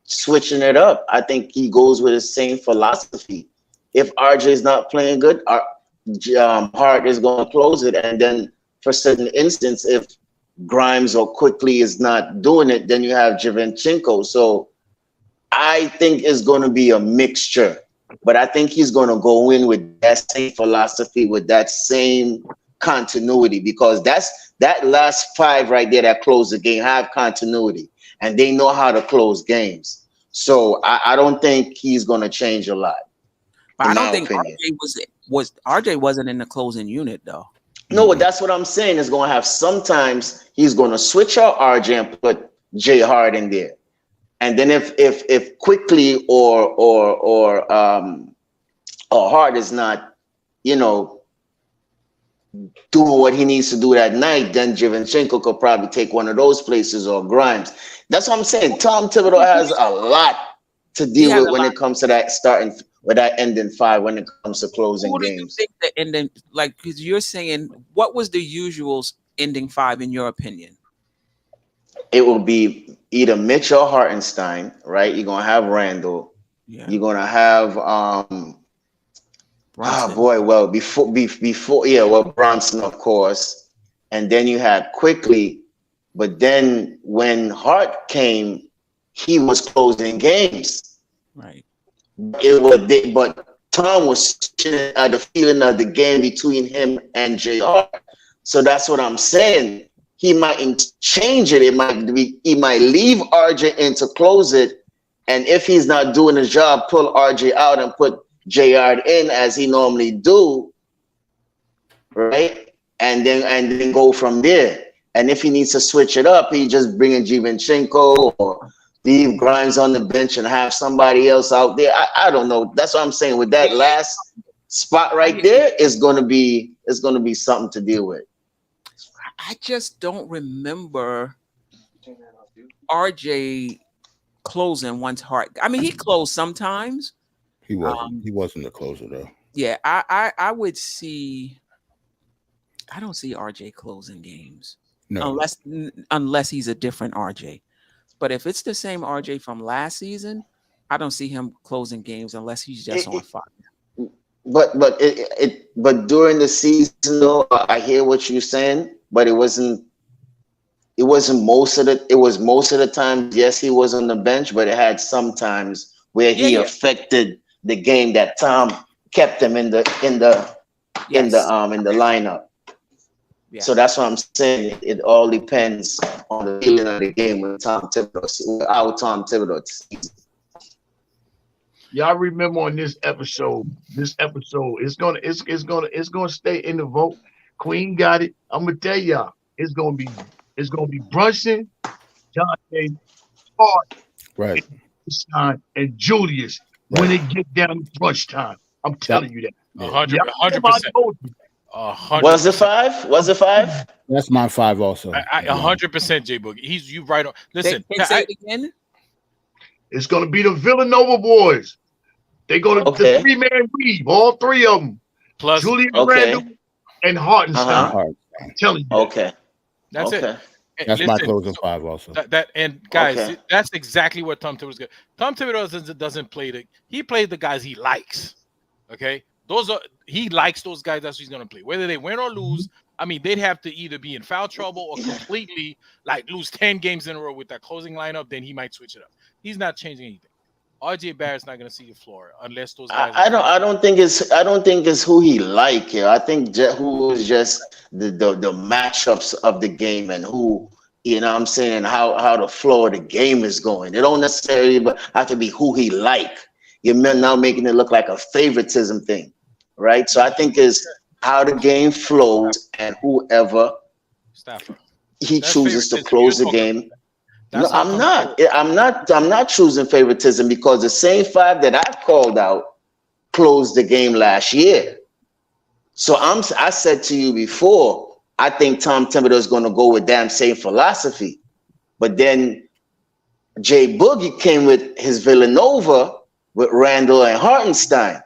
switching it up. I think he goes with the same philosophy. If RJ is not playing good, Hart is going to close it, and then for certain instance, if Grimes or Quickly is not doing it, then you have Giovincenko. So I think it's going to be a mixture, but I think he's going to go in with that same philosophy, with that same continuity, because that last 5 right there that close the game have continuity, and they know how to close games. So I don't think he's going to change a lot. But I don't think RJ wasn't in the closing unit though. No, but that's what I'm saying. Is going to have sometimes he's going to switch out RJ and put J Hart in there, and then if Quickly or Hart is not, doing what he needs to do that night, then Giovincenko could probably take one of those places, or Grimes. That's what I'm saying. Tom Thibodeau has a lot to deal with when it comes to that starting with that ending 5 when it comes to closing Who do games. you think the ending, like, because you're saying, what was the usual ending 5 in your opinion? It will be either Mitch or Hartenstein, right? You're gonna have Randle. Yeah. You're gonna have Brunson, of course, and then you had Quickly, but then when Hart came, he was closing games. Right. But Tom was at the feeling of the game between him and JR. So that's what I'm saying. He might change it. He might leave RJ in to close it, and if he's not doing his job, pull RJ out and put JR in as he normally do, right? and then go from there. And if he needs to switch it up, he just bring in Giovincenko or leave Grimes on the bench and have somebody else out there. I don't know. That's what I'm saying. With that last spot right there, it's gonna be something to deal with. I just don't remember RJ closing once hard. I mean, he closed sometimes. He wasn't a closer though. Yeah, I would see. I don't see RJ closing games unless he's a different RJ. But if it's the same RJ from last season, I don't see him closing games unless he's just on fire. But during the season, though, I hear what you're saying, but it wasn't most of the. It was most of the time. Yes, he was on the bench, but it had some times where he affected the game that Tom kept him in the lineup. Yeah. So that's what I'm saying. It all depends on the feeling of the game with Tom Thibodeau. Our Tom Thibodeau. Y'all remember on this episode, it's gonna stay in the vote. Queen got it. I'm gonna tell y'all, it's gonna be Brunson, Jonte, Hart, right, and Julius when it get down to crunch time. I'm telling you that. 100%. Was it 5? Was it 5? That's my 5 also. 100%, J Boogie. You right on. Listen, say it again. It's gonna be the Villanova boys. They go to the 3-man weave, all 3 of them. Plus Julian Randle and Hartenstein. I'm telling you. Okay. That's it. That's my closing 5 also. Guys, that's exactly what Tom Thibodeau's good. Tom Thibodeau doesn't play he plays the guys he likes. Okay. He likes those guys. That's what he's gonna play. Whether they win or lose, I mean, they'd have to either be in foul trouble or completely lose 10 games in a row with that closing lineup. Then he might switch it up. He's not changing anything. RJ Barrett's not gonna see the floor unless those guys. I don't think it's who he like here. I think who is just the matchups of the game and who, you know what I'm saying, how the flow of the game is going. It don't necessarily have to be who he like. You're now making it look like a favoritism thing, right? So I think is how the game flows and whoever he chooses to close the game. No, I'm not choosing favoritism because the same 5 that I called out closed the game last year. So I said to you before, I think Tom Thibodeau is going to go with that same philosophy. But then Jay Boogie came with his Villanova with Randle and Hartenstein,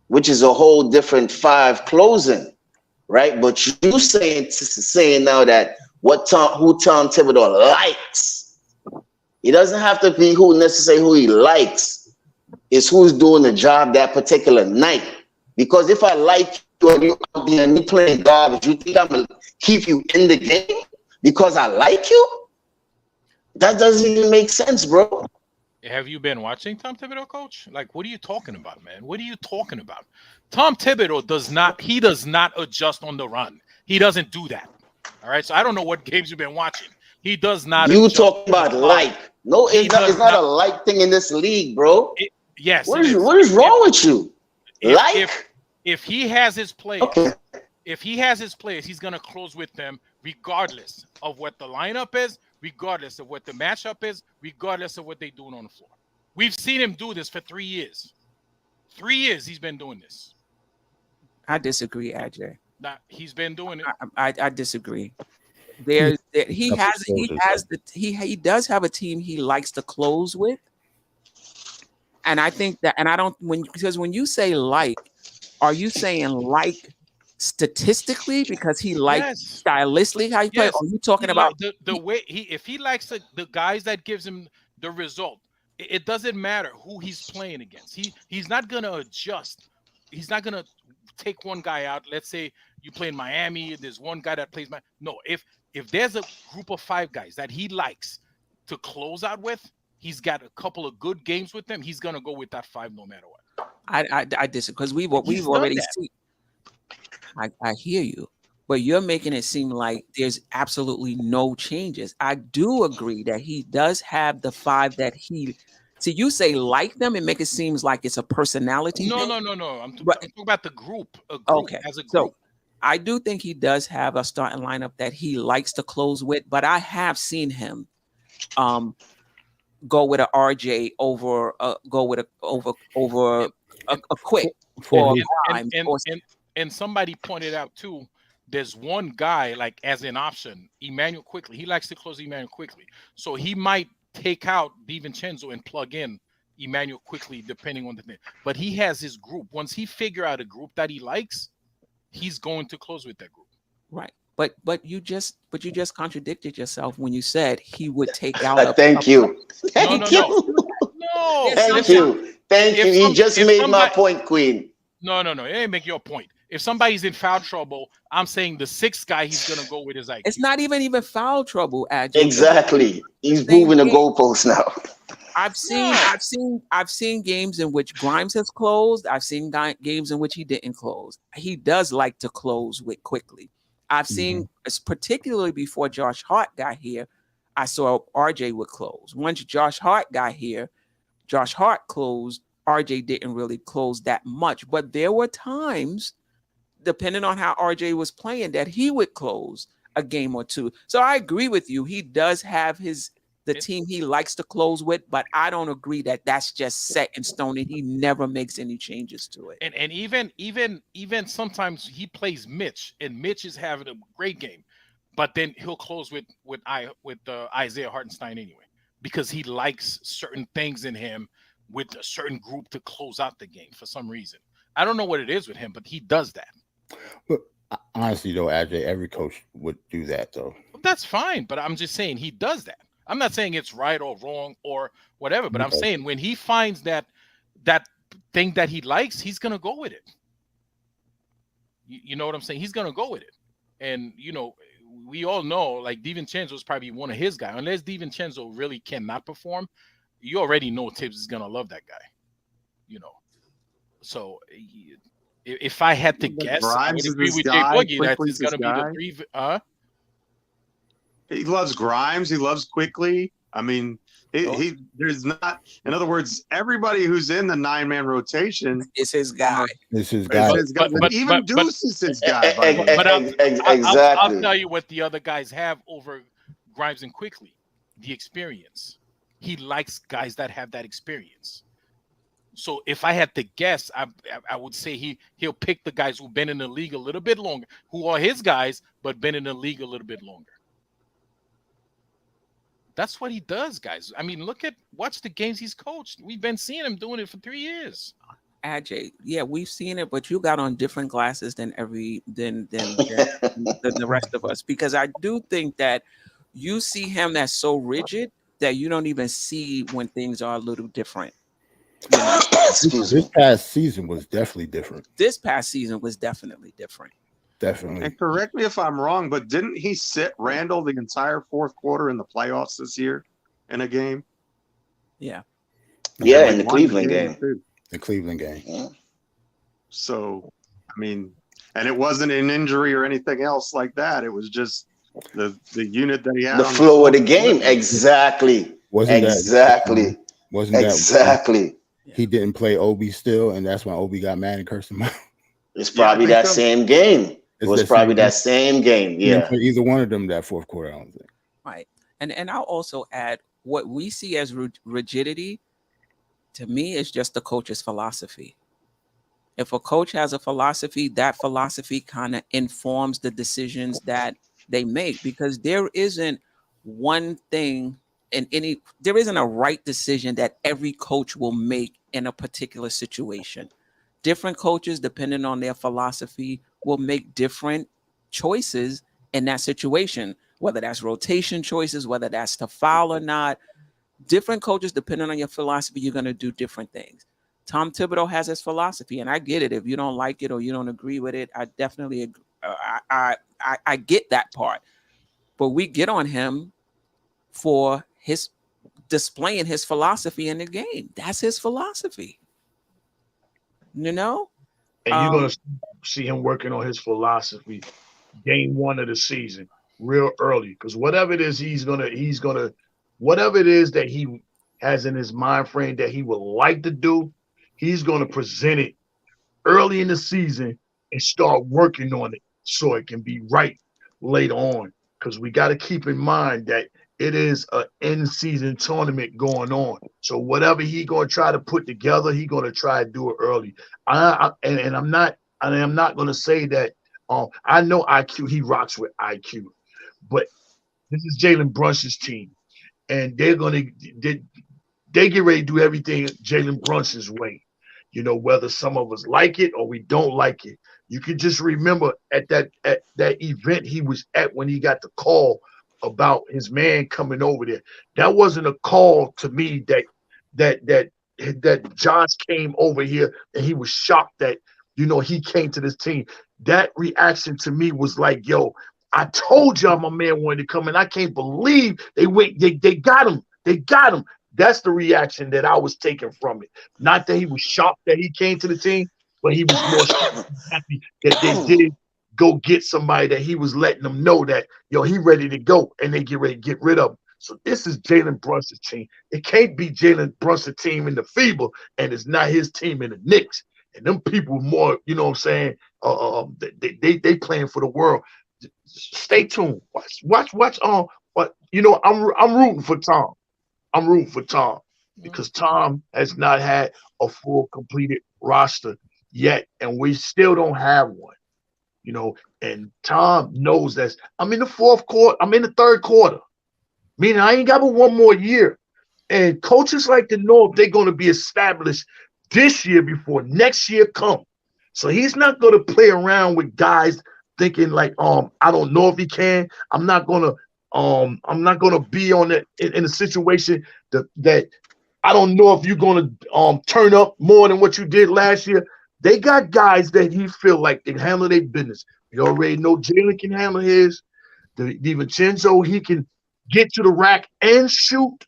which is a whole different 5 closing, right? But you saying now that who Tom Thibodeau likes. It doesn't have to be necessarily who he likes. It's who's doing the job that particular night. Because if I like you and you playing garbage, you think I'm going to keep you in the game because I like you? That doesn't even make sense, bro. Have you been watching Tom Thibodeau, coach? Like, what are you talking about, man? What are you talking about? Tom Thibodeau does not adjust on the run. He doesn't do that. All right. So I don't know what games you've been watching. He does not. You talking about like? No, it's not a like thing in this league, bro. Yes. What is wrong with you? If he has his players, he's gonna close with them regardless of what the lineup is, regardless of what the matchup is, regardless of what they're doing on the floor. We've seen him do this for 3 years. 3 years he's been doing this. I disagree, Ajay. He's been doing it. I disagree. He does have a team he likes to close with, and I think that, and I don't because when you say like, are you saying like statistically because he likes stylistically how he plays? Or are you talking about the way if he likes the guys that gives him the result? It doesn't matter who he's playing against. He's not gonna adjust. He's not gonna take one guy out. Let's say you play in Miami. There's one guy that plays If there's a group of 5 guys that he likes to close out with, he's got a couple of good games with them. He's gonna go with that 5 no matter what. I disagree because we've already seen. I hear you, but you're making it seem like there's absolutely no changes. I do agree that he does have the 5 that he. See, you say like them and make it seem like it's a personality. No. I'm talking about the group. Okay. As a group. I do think he does have a starting lineup that he likes to close with, but I have seen him go with a RJ over go with a over a quick For or his, Grimes or And somebody pointed out too, there's one guy like as an option, Emmanuel Quickly. He likes to close Emmanuel Quickly. So he might take out DiVincenzo and plug in Emmanuel Quickly depending on the thing. But he has his group. Once he figure out a group that he likes, he's going to close with that group. right. But you just contradicted yourself when you said he would take out Thank you. No, Thank you. No. Thank you. Thank you. You just made my point, Queen. No. It ain't make your point. If somebody's in foul trouble, I'm saying the sixth guy he's gonna go with is IQ. It's not even foul trouble, Adjo. Exactly. He's moving the goalposts now. I've seen games in which Grimes has closed. I've seen games in which he didn't close. He does like to close with quickly. I've seen, particularly before Josh Hart got here, I saw RJ would close. Once Josh Hart got here, Josh Hart closed. RJ didn't really close that much, but there were times, depending on how RJ was playing, that he would close a game or two. So I agree with you. He does have the team he likes to close with, but I don't agree that that's just set in stone and he never makes any changes to it. And even sometimes he plays Mitch, and Mitch is having a great game, but then he'll close with Isaiah Hartenstein anyway, because he likes certain things in him with a certain group to close out the game for some reason. I don't know what it is with him, but he does that. but honestly, though, Ajay, every coach would do that, though. That's fine, but I'm just saying he does that. I'm not saying it's right or wrong or whatever, but I'm saying when he finds that thing that he likes, he's gonna go with it. You know what I'm saying? He's gonna go with it. And we all know like DiVincenzo is probably one of his guys. Unless DiVincenzo really cannot perform, you already know Tibbs is gonna love that guy. So if I had to guess, I would agree with Jay Boogie that it's gonna be the 3. He loves Grimes. He loves Quickly. I mean, there's not. In other words, everybody who's in the 9-man rotation is his guy. It's his guy. Even Deuce is his guy. Exactly. I'll tell you what the other guys have over Grimes and Quickly: the experience. He likes guys that have that experience. So if I had to guess, I would say he'll pick the guys who've been in the league a little bit longer, who are his guys, but been in the league a little bit longer. That's what he does, guys. I mean, watch the games he's coached. We've been seeing him doing it for 3 years. Ajay, yeah, we've seen it, but you got on different glasses than the rest of us, because I do think that you see him as so rigid that you don't even see when things are a little different. This past season was definitely different. Definitely. And correct me if I'm wrong, but didn't he sit Randle the entire fourth quarter in the playoffs this year in a game? Yeah. Yeah, in the Cleveland game. The Cleveland game. Yeah. So, I mean, and it wasn't an injury or anything else like that. It was just the unit that he had. The flow of the game. Exactly. Wasn't that he didn't play Obi still, and that's when Obi got mad and cursed him out? It's probably that same game. It was probably that same game. Yeah. Either one of them that fourth quarter, I don't think. Right. And I'll also add what we see as rigidity, to me, is just the coach's philosophy. If a coach has a philosophy, that philosophy kind of informs the decisions that they make, because there isn't one thing there isn't a right decision that every coach will make in a particular situation. Different coaches, depending on their philosophy, will make different choices in that situation, whether that's rotation choices, whether that's to foul or not. Different coaches, depending on your philosophy, you're going to do different things. Tom Thibodeau has his philosophy, and I get it. If you don't like it or you don't agree with it, I definitely agree. I get that part. But we get on him for his displaying his philosophy in the game. That's his philosophy. And you're gonna see him working on his philosophy game 1 of the season real early, because whatever it is he's gonna whatever it is that he has in his mind frame that he would like to do, he's gonna present it early in the season and start working on it so it can be right later on. Because we got to keep in mind that it is an in-season tournament going on. So whatever he gonna try to put together, he gonna try to do it early. And I'm not gonna say that. I know IQ. He rocks with IQ, but this is Jalen Brunson's team, and they get ready to do everything Jalen Brunson's way. You know, whether some of us like it or we don't like it. You can just remember at that event he was at when he got the call about his man coming over there. That wasn't a call to me that Josh came over here and he was shocked that, you know, he came to this team. That reaction to me was like, yo, I told y'all my man wanted to come, and I can't believe they got him. They got him. That's the reaction that I was taking from it. Not that he was shocked that he came to the team, but he was more happy that they did go get somebody that he was letting them know that, yo, he ready to go, and they get ready to get rid of him. So this is Jalen Brunson's team. It can't be Jalen Brunson's team in the FIBA, and it's not his team in the Knicks. And them people more, you know what I'm saying? They playing for the world. Stay tuned. Watch. But you know, I'm rooting for Tom. I'm rooting for Tom because Tom has not had a full completed roster yet, and we still don't have one. You know, and Tom knows that I'm in the fourth quarter. I'm in the third quarter, meaning I ain't got but one more year. And coaches like to know if they're going to be established this year before next year comes. So he's not going to play around with guys thinking like, I don't know if he can. I'm not gonna be on it in a situation that I don't know if you're gonna turn up more than what you did last year. They got guys that he feel like they handle their business. You already know Jalen can handle his. DiVincenzo, he can get to the rack and shoot.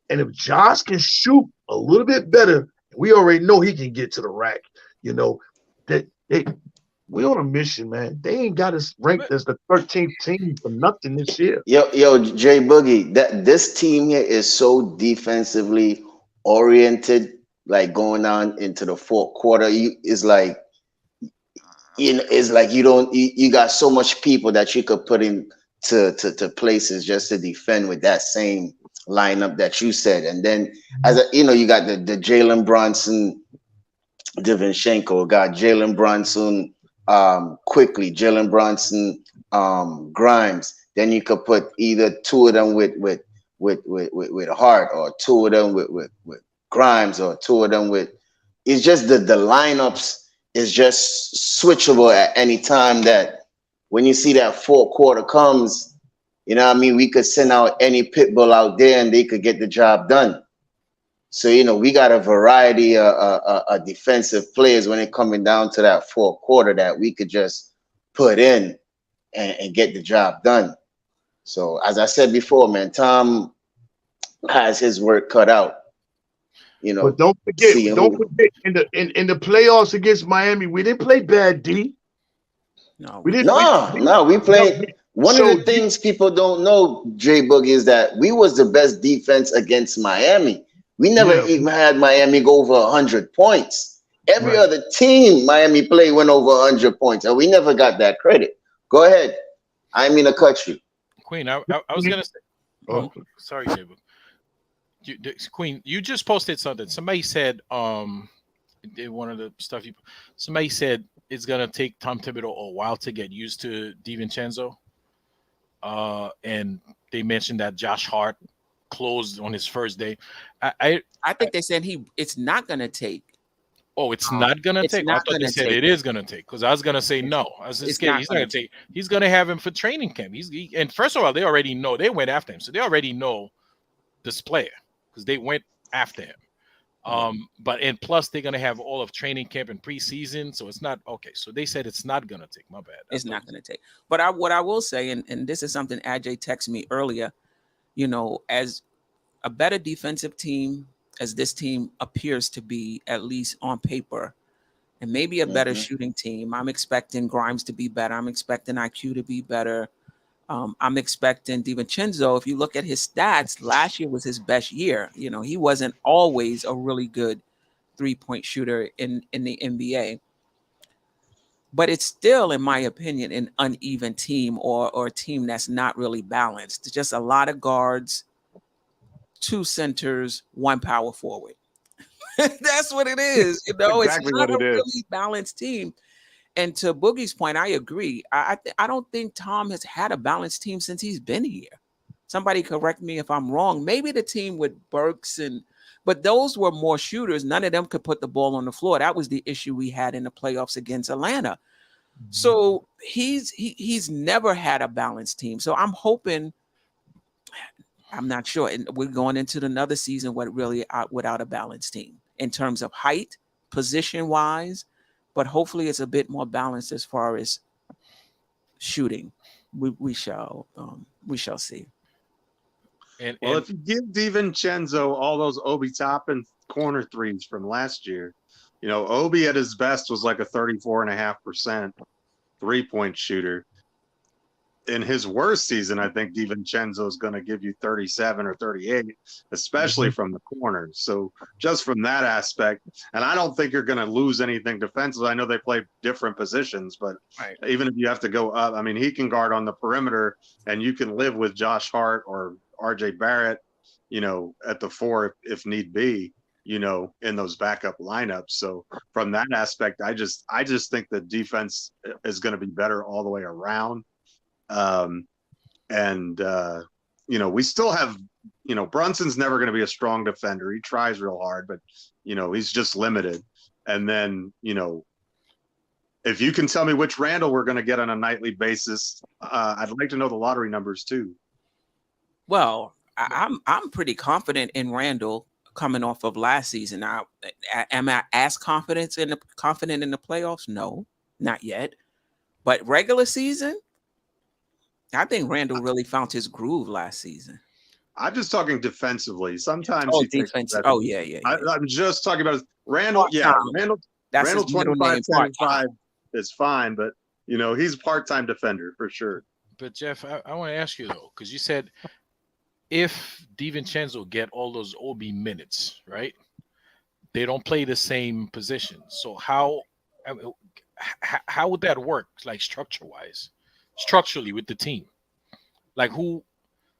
And if Josh can shoot a little bit better, we already know he can get to the rack. You know that we on a mission, man. They ain't got us ranked as the 13th team for nothing this year. Yo, Jay Boogie, this team here is so defensively oriented, like going on into the fourth quarter. It's like you got so much people that you could put in to places just to defend with that same lineup that you said. And then you got the Jalen Brunson, DiVincenzo, got Jalen Brunson, quickly Jalen Brunson, Grimes. Then you could put either two of them with Hart, or two of them with Grimes, or two of them with. It's just the lineups is just switchable at any time. That when you see that fourth quarter comes, you know what I mean, we could send out any pit bull out there and they could get the job done. So, you know, we got a variety of defensive players when it coming down to that fourth quarter that we could just put in and get the job done. So, as I said before, man, Tom has his work cut out. You know, but don't forget in the playoffs against Miami, we didn't play bad D. No, we played. One of the things people don't know, Jay Boogie, is that we was the best defense against Miami. We never even had Miami go over 100 points. Every other team Miami played went over 100 points, and we never got that credit. Go ahead. I didn't mean to cut you. Queen, I was going to say. Oh, sorry, David. Queen, you just posted something. Somebody said, one of the stuff somebody said it's going to take Tom Thibodeau a while to get used to DiVincenzo. And they mentioned that Josh Hart closed on his first day. I think they said it's not going to take. Oh, it's not going to take? I thought they said it is going to take, because I was going to say no. I was just kidding. He's not going to take. He's going to have him for training camp. And first of all, they already know. They went after him. So they already know this player because they went after him. And plus they're going to have all of training camp and preseason. So it's not okay. So they said it's not going to take. My bad. It's not going to take. But what I will say, and this is something Ajay texted me earlier, you know, as a better defensive team as this team appears to be, at least on paper, and maybe a better shooting team. I'm expecting Grimes to be better. I'm expecting IQ to be better. I'm expecting DiVincenzo. If you look at his stats, last year was his best year. You know, he wasn't always a really good three-point shooter in the NBA. but it's still, in my opinion, an uneven team or a team that's not really balanced. It's just a lot of guards, 2 centers, 1 power forward. That's what it is. You know, Exactly it's not what a it is. really balanced team. And to Boogie's point, I agree. I don't think Tom has had a balanced team since he's been here. Somebody correct me if I'm wrong. Maybe the team with Burks but those were more shooters. None of them could put the ball on the floor. That was the issue we had in the playoffs against Atlanta. So he's never had a balanced team. So I'm hoping, I'm not sure, and we're going into another season without a balanced team in terms of height, position wise, but hopefully it's a bit more balanced as far as shooting. We shall see. Well, if you give DiVincenzo all those Obi Toppin corner threes from last year, you know, Obi at his best was like a 34.5% 3-point shooter. In his worst season, I think DiVincenzo is going to give you 37 or 38, especially from the corners. So just from that aspect, and I don't think you're going to lose anything defensively. I know they play different positions, but even if you have to go up, I mean, he can guard on the perimeter, and you can live with Josh Hart or RJ Barrett, you know, at the 4 if need be, you know, in those backup lineups. So from that aspect, I just think the defense is going to be better all the way around. You know, we still have, you know, Brunson's never going to be a strong defender. He tries real hard, but, you know, he's just limited. And then, you know, if you can tell me which Randle we're going to get on a nightly basis, I'd like to know the lottery numbers too. Well, I'm pretty confident in Randle coming off of last season. Now, am I as confident in the playoffs? No, not yet. But regular season, I think Randle really found his groove last season. I'm just talking defensively. Sometimes defense. Oh, yeah. I'm just talking about Randle. Yeah, Randle. That's Randle his middle name, 25 is fine, but you know he's a part-time defender for sure. But Jeff, I want to ask you though, because you said if DiVincenzo get all those OB minutes, right? They don't play the same position. So how would that work, like structurally with the team? Like who?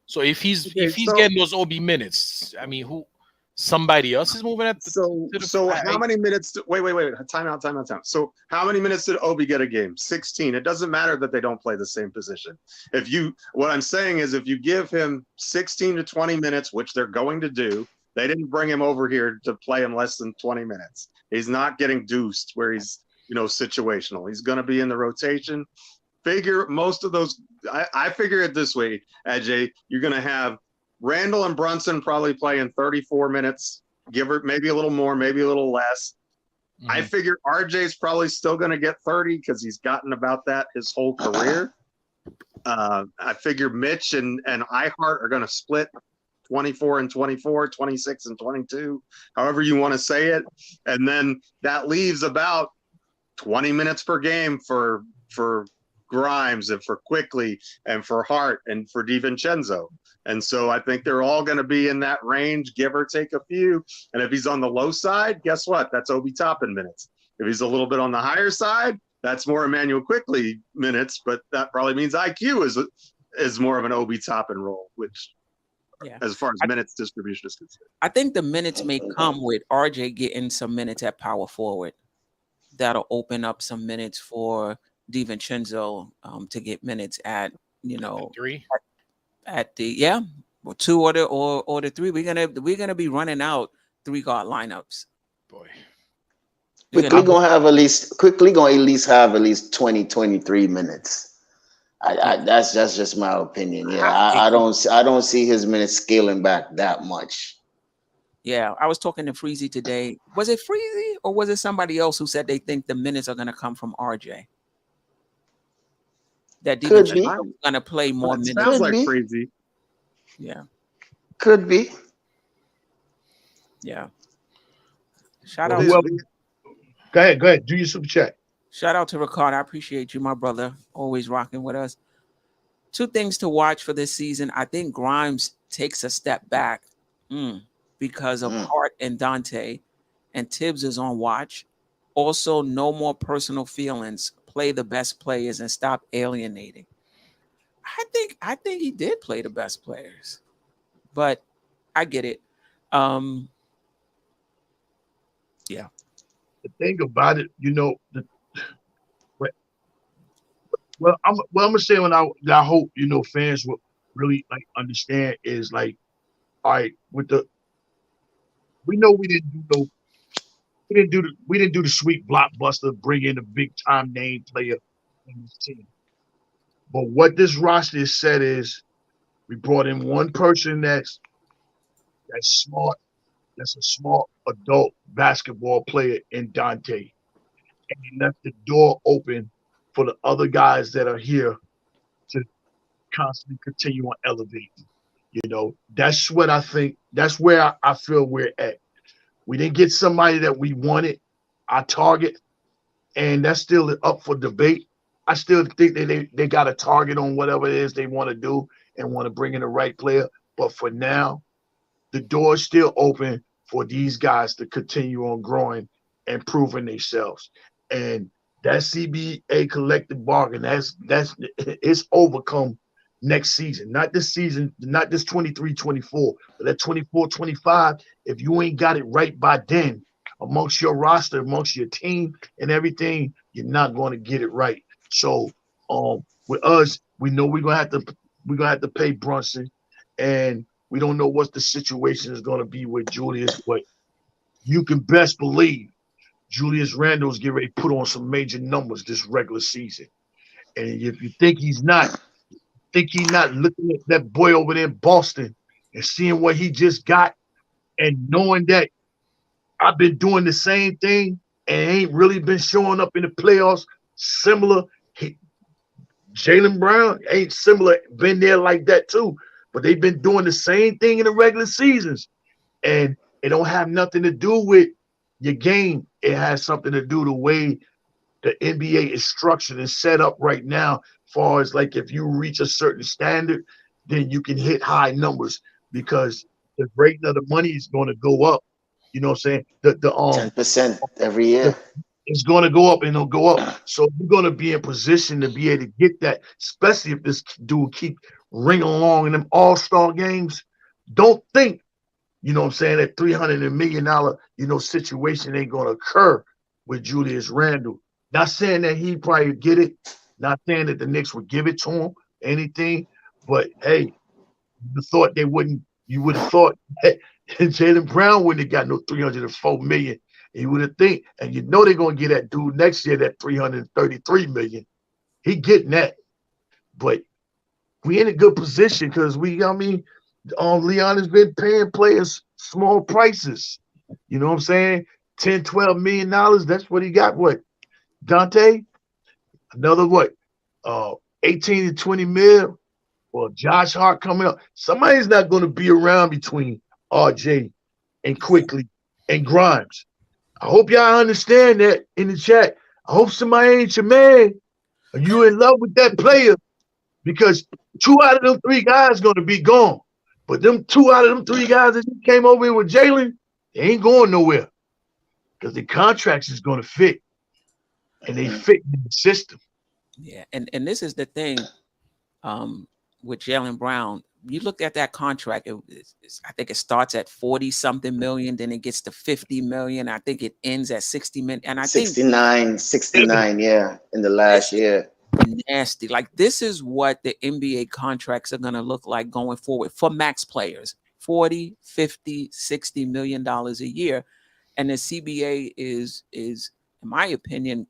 So if he's getting those OB minutes, I mean, who? Somebody else is moving at the So how many minutes? Wait. Time out. So how many minutes did Obi get a game? 16. It doesn't matter that they don't play the same position. What I'm saying is if you give him 16 to 20 minutes, which they're going to do, they didn't bring him over here to play in less than 20 minutes. He's not getting deuced where he's, you know, situational. He's going to be in the rotation. Figure most of those. I figure it this way, Ajay. You're going to have Randle and Brunson probably playing 34 minutes, give or maybe a little more, maybe a little less. Mm-hmm. I figure RJ's probably still going to get 30 because he's gotten about that his whole career. I figure Mitch and Ihart are going to split 24 and 24, 26 and 22, however you want to say it. And then that leaves about 20 minutes per game for Grimes and for Quickly and for Hart and for DiVincenzo. And so I think they're all going to be in that range, give or take a few. And if he's on the low side, guess what? That's Obi Toppin minutes. If he's a little bit on the higher side, that's more Emmanuel Quickly minutes, but that probably means IQ is more of an Obi Toppin role, which as far as minutes distribution is concerned. I think the minutes may come with RJ getting some minutes at power forward. That'll open up some minutes for DiVincenzo to get minutes at, you know, 3. At the or 2 or the 3. We're gonna be running out 3 guard lineups. Boy, Quickly gonna at least have at least 20, 23 minutes. That's just my opinion. Yeah, I don't see his minutes scaling back that much. Yeah, I was talking to Freezy today. Was it Freezy or was it somebody else who said they think the minutes are gonna come from RJ? That DiVincenzo is going to play more minutes. Sounds like Freezy. Yeah. Could be. Yeah. Shout out. Go ahead. Do your super chat. Shout out to Ricardo. I appreciate you, my brother. Always rocking with us. 2 things to watch for this season. I think Grimes takes a step back because of Hart and Dante, and Tibbs is on watch. Also, no more personal feelings play the best players and stop alienating. I think he did play the best players, but I get it. Yeah. The thing about it, I'm gonna say I hope fans will really like understand is like, all right, we know we didn't do the sweet blockbuster, bring in a big time name player in this team. But what this roster is said is we brought in one person that's smart, that's a smart adult basketball player in Dante. And he left the door open for the other guys that are here to constantly continue on elevating. That's what I think. That's where I feel we're at. We didn't get somebody that we wanted, our target, and that's still up for debate. I still think that they got a target on whatever it is they want to do and want to bring in the right player. But for now, the door is still open for these guys to continue on growing and proving themselves. And that CBA collective bargain, it's overcome next season. Not this season, not this 23-24, but that 24-25. If you ain't got it right by then, amongst your roster, amongst your team and everything, you're not going to get it right. So with us, we know we're gonna have to pay Brunson, and we don't know what the situation is going to be with Julius, but you can best believe Julius Randle's getting ready to put on some major numbers this regular season. And if you think he's not looking at that boy over there in Boston and seeing what he just got and knowing that I've been doing the same thing and ain't really been showing up in the playoffs similar. Jaylen Brown ain't similar, been there like that too. But they've been doing the same thing in the regular seasons. And it don't have nothing to do with your game. It has something to do the way the NBA is structured and set up right now. As far as like if you reach a certain standard, then you can hit high numbers because the rate of the money is going to go up. You know what I'm saying? The 10% every year. It's going to go up and it'll go up. So you're going to be in position to be able to get that, especially if this dude keep ringing along in them all-star games. Don't think, that $300 million, situation ain't going to occur with Julius Randle. Not saying that he probably get it. Not saying that the Knicks would give it to him, anything. But, hey, you would have thought that Jaylen Brown wouldn't have got no $304 million. You would have think, and they're going to get that dude next year, that $333 million. He getting that. But we in a good position because Leon has been paying players small prices. You know what I'm saying? $10, $12 million. That's what he got. What? Dante? Another what? 18 to 20 mil? Well, Josh Hart coming up. Somebody's not going to be around between RJ and Quickly and Grimes. I hope y'all understand that in the chat. I hope somebody ain't your man. Are you in love with that player? Because 2 out of them 3 guys going to be gone. But them 2 out of them 3 guys that came over here with Jaylen, they ain't going nowhere. Because the contracts is going to fit. And they fit in the system. Yeah, and this is the thing with Jaylen Brown. You look at that contract, I think it starts at 40-something million, then it gets to 50 million. I think it ends at 60 million. And I 69, yeah, in the last year. Nasty. Like this is what the NBA contracts are going to look like going forward for max players. 40, 50, 60 million dollars a year. And the CBA is in my opinion,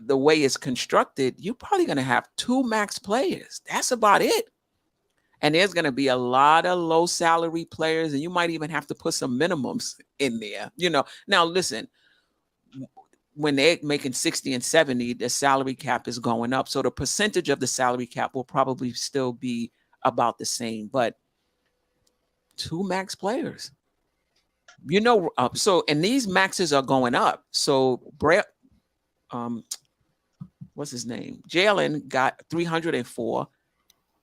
the way it's constructed, you're probably going to have 2 max players. That's about it. And there's going to be a lot of low salary players, and you might even have to put some minimums in there. Now listen, when they're making 60 and 70, the salary cap is going up. So the percentage of the salary cap will probably still be about the same, but 2 max players, so, and these maxes are going up. So what's his name? Jaylen got 304.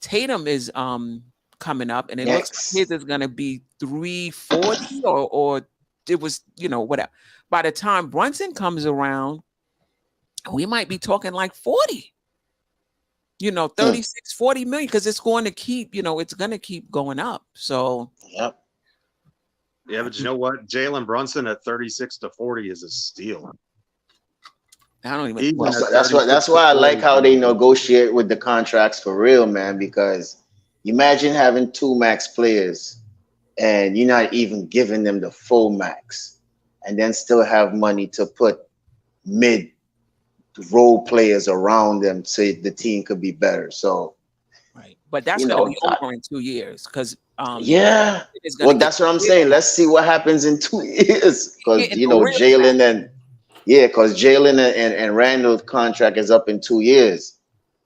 Tatum is coming up, and it looks like his is gonna be 340 or it was, whatever. By the time Brunson comes around, we might be talking like 40. 36, 40 million, because it's going to keep, it's going to keep going up. So, yep. Yeah, but you know what? Jalen Brunson at 36 to 40 is a steal. I don't even. That's why I like how they negotiate with the contracts for real, man. Because imagine having 2 max players and you're not even giving them the full max, and then still have money to put mid role players around them so the team could be better. So, right, but that's going to be over in 2 years because yeah. Well, that's what I'm saying. Let's see what happens in 2 years because Jalen and Randall's contract is up in 2 years.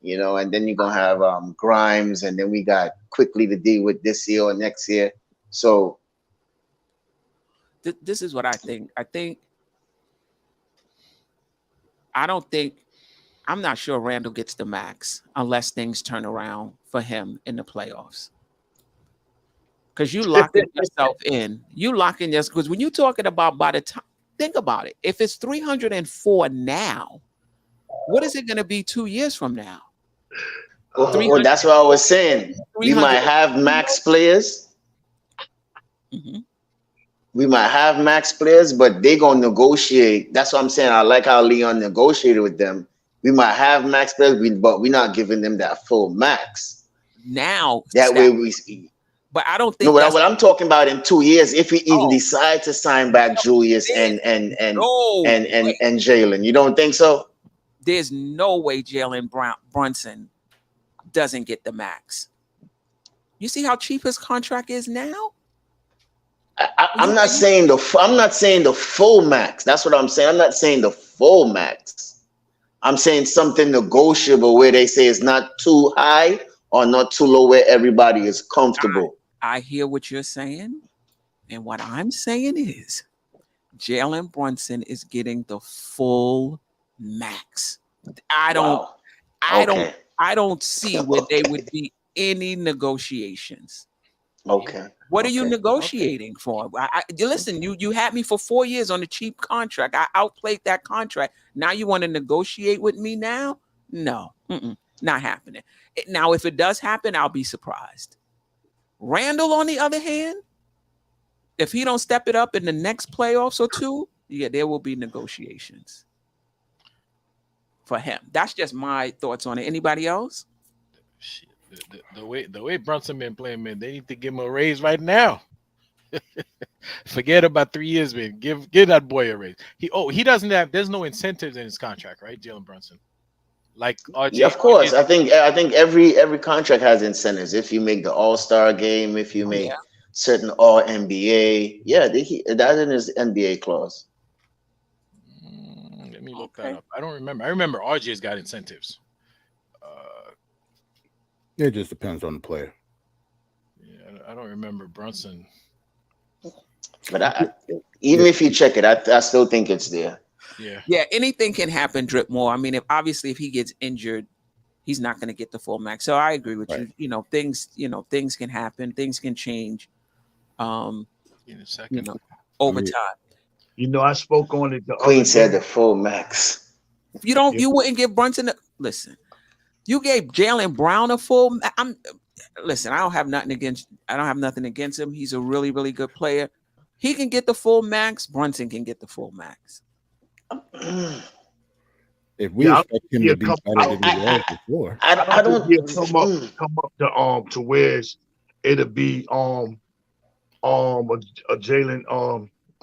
And then you're gonna have Grimes, and then we got quickly to deal with this year or next year. So this is what I think. I'm not sure Randle gets the max unless things turn around for him in the playoffs. Because you locking yourself in. Because when you're talking about by the time, think about it. If it's 304 now, what is it going to be 2 years from now? Well, that's what I was saying. We might have max players. Mm-hmm. We might have max players, but they're going to negotiate. That's what I'm saying. I like how Leon negotiated with them. We might have max players, but we're not giving them that full max. Now, that way we. But I don't think. No, what I'm talking about in 2 years, if we even decide to sign back Julius and Jalen, you don't think so? There's no way Jalen Brunson doesn't get the max. You see how cheap his contract is now? I'm not saying the full max. That's what I'm saying. I'm not saying the full max. I'm saying something negotiable where they say it's not too high or not too low, where everybody is comfortable. I hear what you're saying, and what I'm saying is Jalen Brunson is getting the full max. I don't see where they would be any negotiations. Okay. What are you negotiating for? Listen, you had me for 4 years on a cheap contract. I outplayed that contract. Now you want to negotiate with me now? No, not happening. Now, if it does happen, I'll be surprised. Randle, on the other hand, if he don't step it up in the next playoffs or 2, there will be negotiations for him. That's just my thoughts on it. Anybody else? Shit. The way Brunson been playing, man, they need to give him a raise right now. Forget about 3 years, man. Give that boy a raise. He doesn't have. There's no incentives in his contract, right, Jalen Brunson? Like RJ, yeah, of course. I think every contract has incentives. If you make the All-Star game, if you make certain All NBA, that's in his NBA clause. Let me look that up. I don't remember. I remember RJ's got incentives. It just depends on the player. Yeah, I don't remember Brunson. But even if you check it, I still think it's there. Yeah. Anything can happen, Drip Moore. I mean, if he gets injured, he's not going to get the full max. So I agree with you. Things can happen. Things can change. In a second, over time. I spoke on it. Queen said the full max. You wouldn't give Brunson. Listen, you gave Jalen Brown a full. Listen, I don't have nothing against him. He's a really, really good player. He can get the full max. Brunson can get the full max. If we expect him to be better than he was before, I don't come up to where it'll be a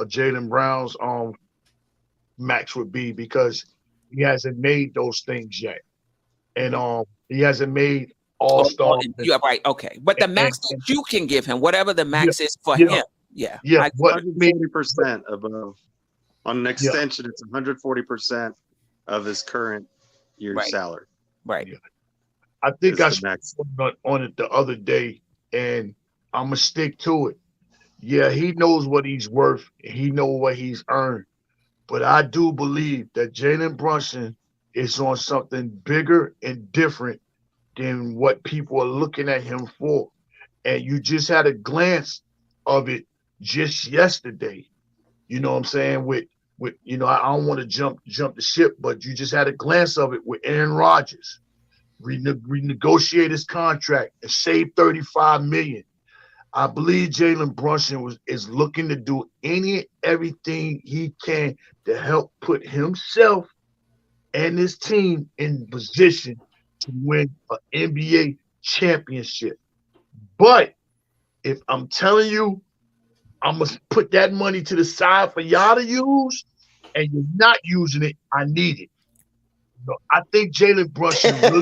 Jalen Brown's max would be, because he hasn't made those things yet, and he hasn't made All-Star. You're right. Okay, but the max that you can give him, whatever the max is for him, 140% above. On an extension, it's 140% of his current year's salary. Right. I think I spoke on it the other day, and I'm gonna stick to it. Yeah, he knows what he's worth. He knows what he's earned. But I do believe that Jalen Brunson is on something bigger and different than what people are looking at him for. And you just had a glance of it just yesterday. You know what I'm saying? With with, you know, I don't want to jump the ship, but you just had a glance of it with Aaron Rodgers. Renegotiate his contract and save $35 million. I believe Jalen Brunson is looking to do everything he can to help put himself and his team in position to win an NBA championship. But if I'm telling you, I'm going to put that money to the side for y'all to use, and you're not using it, I need it. No, I think Jalen Brunson really.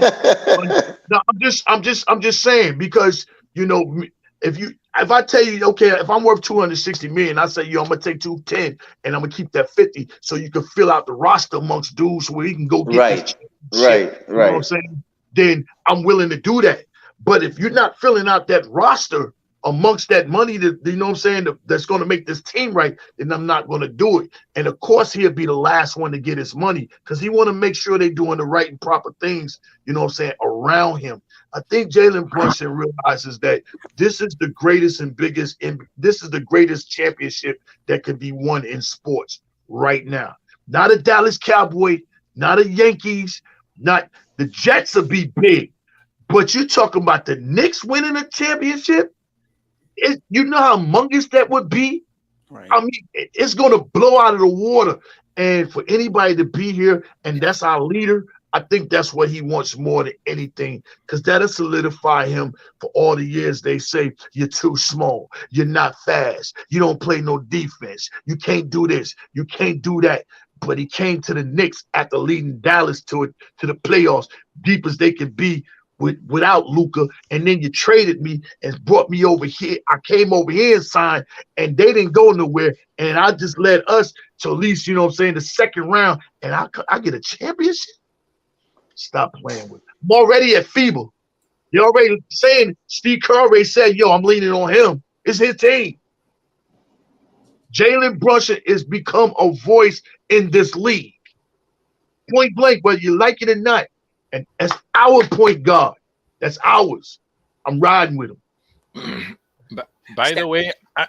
No, I'm just saying, because, you know, if I tell you, okay, if I'm worth 260 million, I say, yo, I'm gonna take 210 and I'm gonna keep that 50 so you can fill out the roster amongst dudes where he can go get this championship. You know what I'm saying? Then I'm willing to do that. But if you're not filling out that roster amongst that money that, you know what I'm saying, that's going to make this team right, then I'm not going to do it. And of course, he'll be the last one to get his money because he want to make sure they're doing the right and proper things, you know what I'm saying, around him. I think Jalen Brunson realizes that this is the greatest and biggest, and this is the greatest championship that can be won in sports right now. Not a Dallas Cowboy, not a Yankees, not the Jets will be big, but you're talking about the Knicks winning a championship. You know how humongous that would be? Right. I mean, it's going to blow out of the water. And for anybody to be here, and that's our leader, I think that's what he wants more than anything, because that'll solidify him for all the years they say, you're too small, you're not fast, you don't play no defense, you can't do this, you can't do that. But he came to the Knicks after leading Dallas to the playoffs, deep as they could be, without Luka, and then you traded me and brought me over here. I came over here and signed, and they didn't go nowhere, and I just led us to at least, you know what I'm saying, the second round, and I get a championship? Stop playing with it. I'm already at FIBA. You're already saying, Steve Kerr already said, yo, I'm leaning on him. It's his team. Jalen Brunson has become a voice in this league. Point blank, whether you like it or not. And that's our point guard. That's ours. I'm riding with him. By the way, I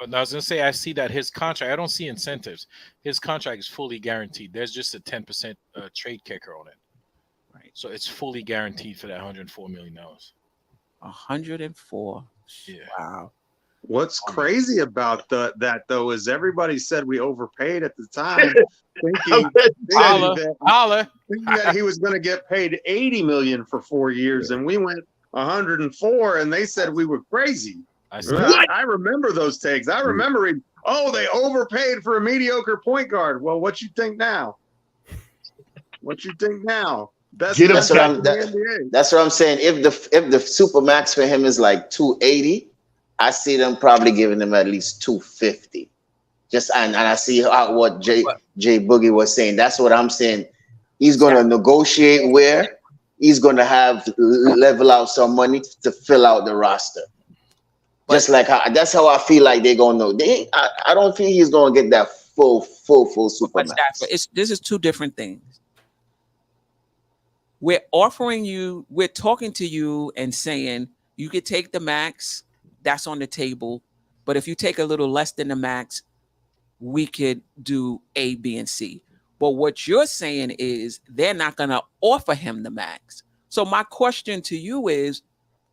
was going to say, I see that his contract, I don't see incentives. His contract is fully guaranteed. There's just a 10% trade kicker on it. Right. So it's fully guaranteed for that $104 million. 104. Yeah. Wow. What's crazy about that though is everybody said we overpaid at the time, thinking that he was going to get paid $80 million for 4 years, and we went 104, and they said we were crazy. I remember those takes. I remember they overpaid for a mediocre point guard. Well, what you think now? What you think now? That's what I'm saying. If the super max for him is like 280. I see them probably giving them at least 250. And I see what Jay Boogie was saying. That's what I'm saying. He's going to negotiate where he's going to have level out some money to fill out the roster. Just like that's how I feel like they're going to. I don't think he's going to get that full super max. This is two different things. We're talking to you and saying you could take the max. That's on the table. But if you take a little less than the max, we could do A, B, and C. But what you're saying is they're not going to offer him the max. So my question to you is,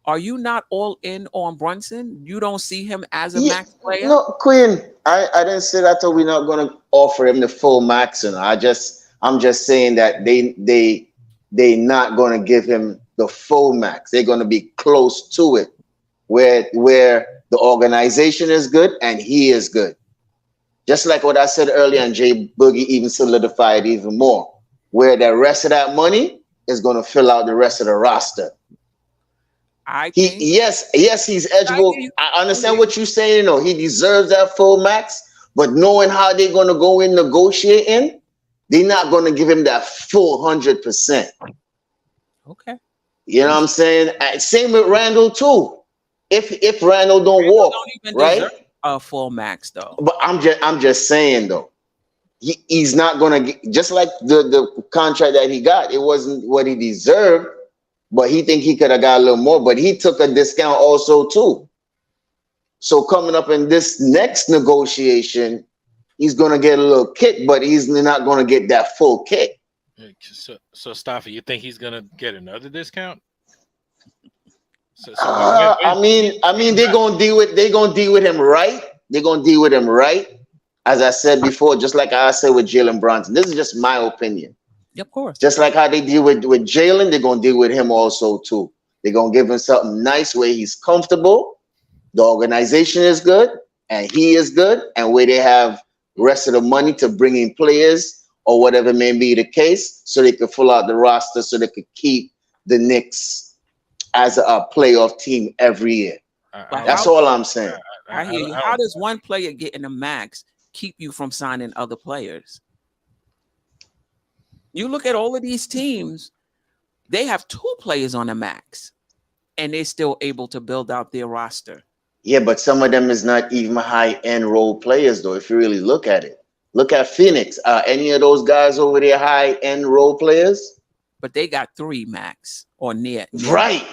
are you not all in on Brunson? You don't see him as a max player? No, Queen, I didn't say that we're not going to offer him the full max. I'm just saying that they not going to give him the full max. They're going to be close to it. Where the organization is good and he is good. Just like what I said earlier, and Jay Boogie even solidified even more, where the rest of that money is going to fill out the rest of the roster. Yes, he's eligible. I understand what you're saying. He deserves that full max, but knowing how they're going to go in negotiating, they're not going to give him that full 100%. Okay. You know what I'm saying? Same with Randle too. If Randle don't walk, right? A full max though. But I'm just saying though, he's not gonna get, just like the contract that he got. It wasn't what he deserved, but he think he could have got a little more. But he took a discount also too. So coming up in this next negotiation, he's gonna get a little kick, but he's not gonna get that full kick. So Stafford, you think he's gonna get another discount? I mean, they're gonna deal with him right. They're gonna deal with him right. As I said before, just like I said with Jalen Brunson. This is just my opinion. Of course. Just like how they deal with Jalen, they're gonna deal with him also too. They're gonna give him something nice where he's comfortable. The organization is good, and he is good, and where they have the rest of the money to bring in players or whatever may be the case, so they could fill out the roster, so they could keep the Knicks as a playoff team every year. That's all I'm saying. I hear you. How does one player getting the max keep you from signing other players? You look at all of these teams, they have 2 players on the max, and they're still able to build out their roster. Yeah, but some of them is not even high-end role players, though, if you really look at it. Look at Phoenix. Are any of those guys over there high-end role players? But they got 3 max or near. Right.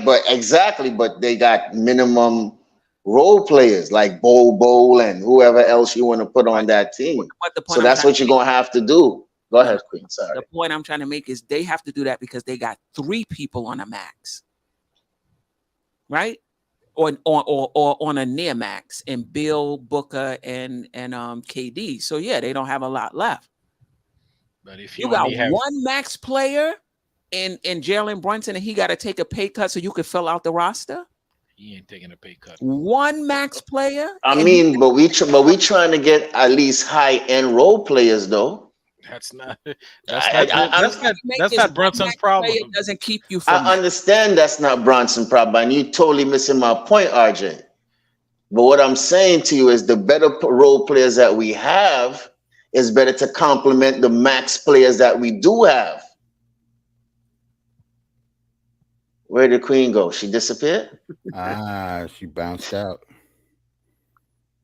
But exactly. But they got minimum role players like Bowl and whoever else you want to put on that team. So that's what you're going to have to do. Go ahead, Queen. Sorry. The point I'm trying to make is they have to do that because they got 3 people on a max. Right? Or on a near max, and Bill, Booker, and KD. So yeah, they don't have a lot left. But if you got one max player in Jalen Brunson, and he got to take a pay cut so you could fill out the roster. He ain't taking a pay cut. One max player. I mean, but we trying to get at least high end role players though. That's not Brunson's problem. It doesn't keep you from. I understand that's not Brunson's problem, and you totally missing my point, RJ. But what I'm saying to you is the better role players that we have is better to complement the max players that we do have. Where did Queen go? She disappeared? She bounced out.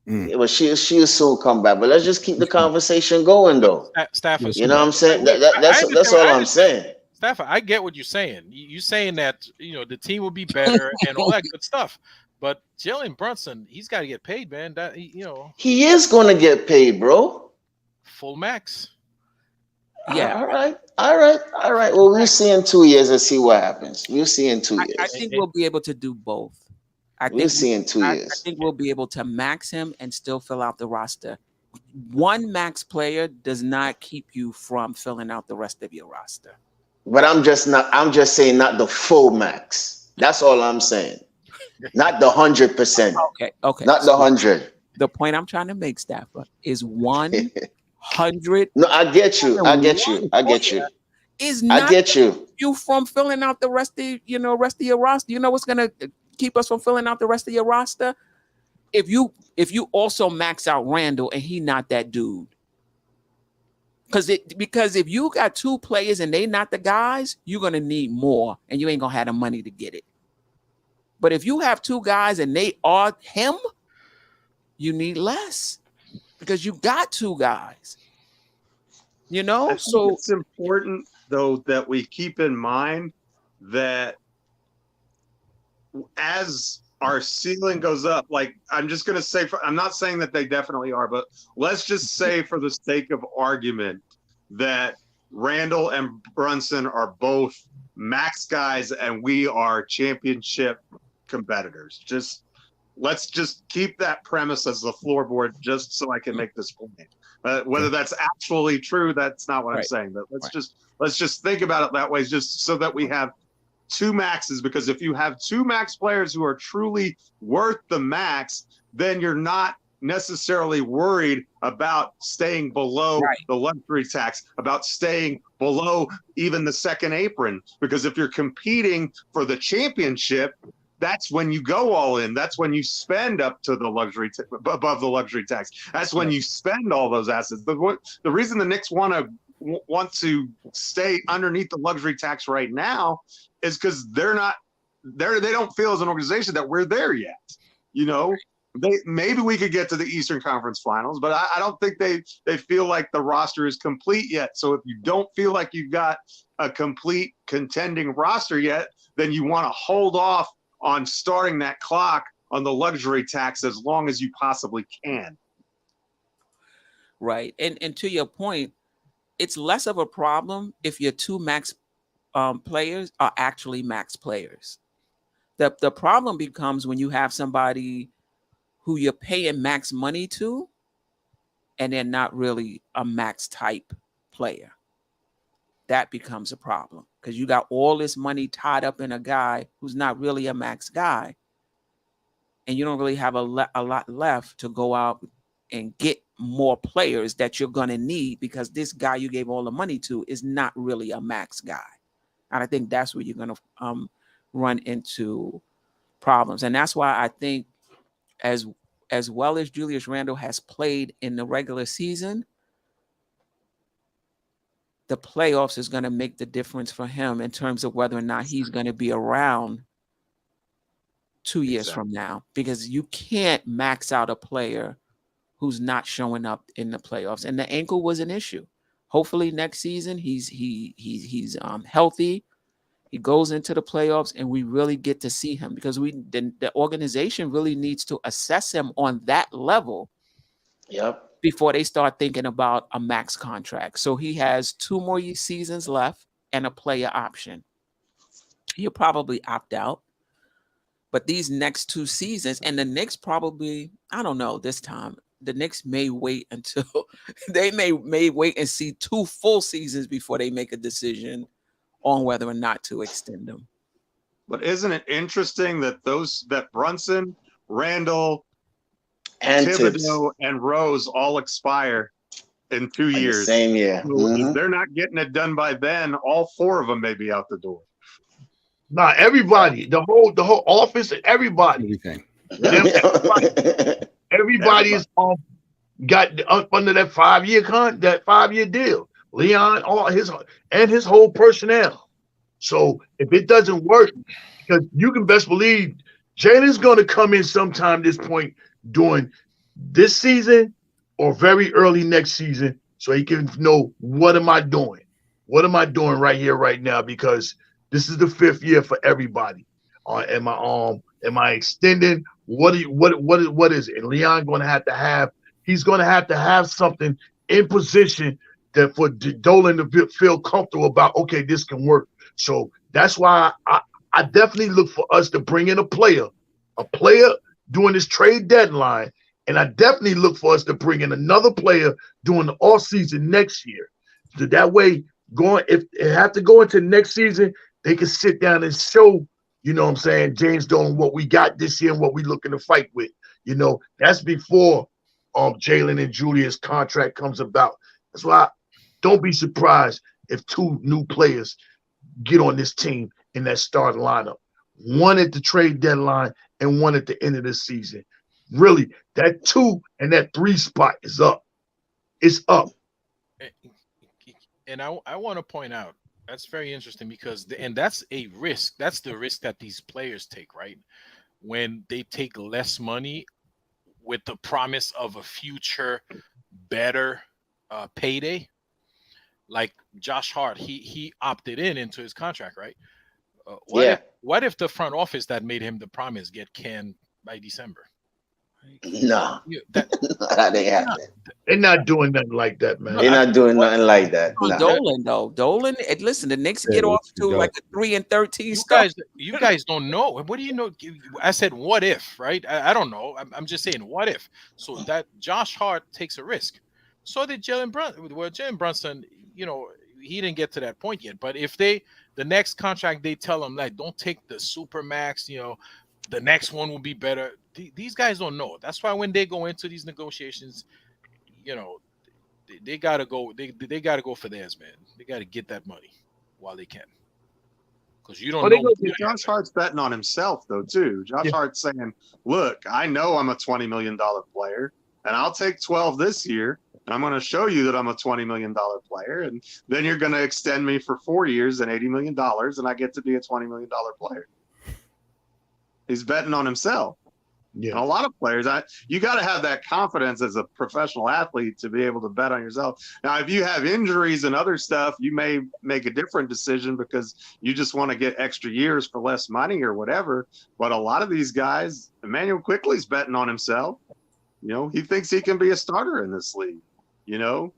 Yeah, but she'll soon come back. But let's just keep the conversation going, though. Stafford, you know what I'm saying? That's all I'm saying. Stafford, I get what you're saying. You're saying that the team will be better and all that good stuff. But Jalen Brunson, he's got to get paid, man. That he is going to get paid, bro. Full max. Yeah. All right. Well, we'll see in 2 years and see what happens. We'll see in 2 years. I think we'll be able to do both. We'll see in 2 years. I think we'll be able to max him and still fill out the roster. One max player does not keep you from filling out the rest of your roster. But I'm just saying not the full max. That's all I'm saying. Not the 100%. Okay. Not the 100. The point I'm trying to make, Stafford, is 100. No, I get you. Is not I get you from filling out the rest of your roster. You know what's gonna keep us from filling out the rest of your roster? If you also max out Randle and he not that dude. Because if you got 2 players and they not the guys, you're gonna need more and you ain't gonna have the money to get it. But if you have 2 guys and they are him, you need less because you got 2 guys. So it's important though that we keep in mind that as our ceiling goes up, like I'm just going to say, I'm not saying that they definitely are, but let's just say for the sake of argument that Randle and Brunson are both max guys and we are championship competitors. Let's just keep that premise as the floorboard just so I can make this point. Whether that's actually true, that's not what I'm saying. But let's just think about it that way, just so that we have 2 maxes. Because if you have 2 max players who are truly worth the max, then you're not necessarily worried about staying below the luxury tax, about staying below even the second apron. Because if you're competing for the championship, that's when you go all in. That's when you spend up to the above the luxury tax. That's when you spend all those assets. The reason the Knicks want to stay underneath the luxury tax right now is because they don't feel as an organization that we're there yet. Maybe we could get to the Eastern Conference Finals, but I don't think they feel like the roster is complete yet. So if you don't feel like you've got a complete contending roster yet, then you want to hold off on starting that clock on the luxury tax as long as you possibly can. right? And to your point, it's less of a problem if your two max players are actually max players. The problem becomes when you have somebody who you're paying max money to, and they're not really a max type player. That becomes a problem because you got all this money tied up in a guy who's not really a max guy, and you don't really have a lot left to go out and get more players that you're going to need because this guy you gave all the money to is not really a max guy. And I think that's where you're going to run into problems. And that's why I think as well as Julius Randle has played in the regular season, the playoffs is going to make the difference for him in terms of whether or not he's going to be around 2 years from now, because you can't max out a player who's not showing up in the playoffs. And the ankle was an issue. Hopefully next season he's healthy. He goes into the playoffs and we really get to see him, because the organization really needs to assess him on that level. Yep. Before they start thinking about a max contract. So he has 2 more seasons left and a player option. He'll probably opt out. But these next 2 seasons, and the Knicks probably, I don't know, this time, the Knicks may wait until they may wait and see 2 full seasons before they make a decision on whether or not to extend them. But isn't it interesting that that Brunson, Randle, And Thibodeau and Rose all expire in 2 years. Same year. So if they're not getting it done by then, all 4 of them may be out the door. Nah, everybody, the whole office, everybody. Everybody is got up under that 5-year deal. Leon, his whole personnel. So if it doesn't work, because you can best believe Jalen's going to come in sometime this point during this season or very early next season, so he can know, what am I doing? What am I doing right here, right now? Because this is the 5th year for everybody. Am I extending? What is it? And Leon going to have he's going to have something in position that for Dolan to feel comfortable about. Okay, this can work. So that's why I definitely look for us to bring in a player during this trade deadline, and I definitely look for us to bring in another player during the off season next year. So that way, if they have to go into next season, they can sit down and show, you know what I'm saying, James Dolan, what we got this year and what we looking to fight with. You know, that's before Jalen and Julius' contract comes about. That's why don't be surprised if 2 new players get on this team in that starting lineup. One at the trade deadline and one at the end of the season. Really, that 2 and that 3 spot is up. It's up. And I want to point out, that's very interesting, because that's a risk. That's the risk that these players take, right? When they take less money with the promise of a future better payday. Like Josh Hart, he opted into his contract, right? What if the front office that made him the promise get canned by December? No, that ain't happening. They're not doing nothing like that, man. They're not doing nothing like that. No. Dolan, though. Dolan, listen, the Knicks get off to like a 3-13 start. You guys don't know. What do you know? I said, what if, right? I don't know. I'm just saying, what if? So that Josh Hart takes a risk. So did Jalen Brunson. Well, Jalen Brunson, you know, he didn't get to that point yet. But if the next contract, they tell him, like, don't take the super max, you know, the next one will be better. These guys don't know. That's why when they go into these negotiations, you know, they gotta go. They gotta go for theirs, man. They gotta get that money while they can, because you don't know. Josh Hart's betting on himself, though, too. Josh Hart's saying, "Look, I know I'm a $20 million player, and I'll take 12 this year, and I'm going to show you that I'm a $20 million player, and then you're going to extend me for 4 years and $80 million, and I get to be a $20 million player." He's betting on himself. Yeah. And a lot of players, you got to have that confidence as a professional athlete to be able to bet on yourself. Now, if you have injuries and other stuff, you may make a different decision because you just want to get extra years for less money or whatever. But a lot of these guys, Emmanuel Quickley's betting on himself. You know, he thinks he can be a starter in this league. You know,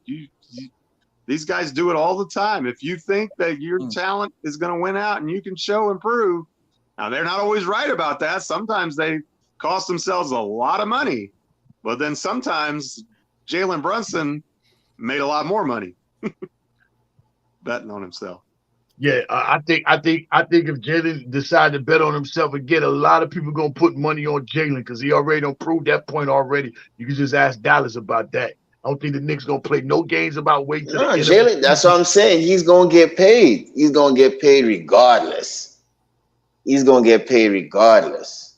these guys do it all the time. If you think that your talent is going to win out and you can show and prove, now they're not always right about that. Sometimes they cost themselves a lot of money, but then sometimes Jalen Brunson made a lot more money betting on himself. Yeah, I think if Jalen decided to bet on himself again, a lot of people gonna put money on Jalen because he already don't prove that point already. You can just ask Dallas about that. I don't think the Knicks gonna play no games about waiting to the end. Jalen, that's what I'm saying. He's gonna get paid. He's gonna get paid regardless. He's gonna get paid regardless.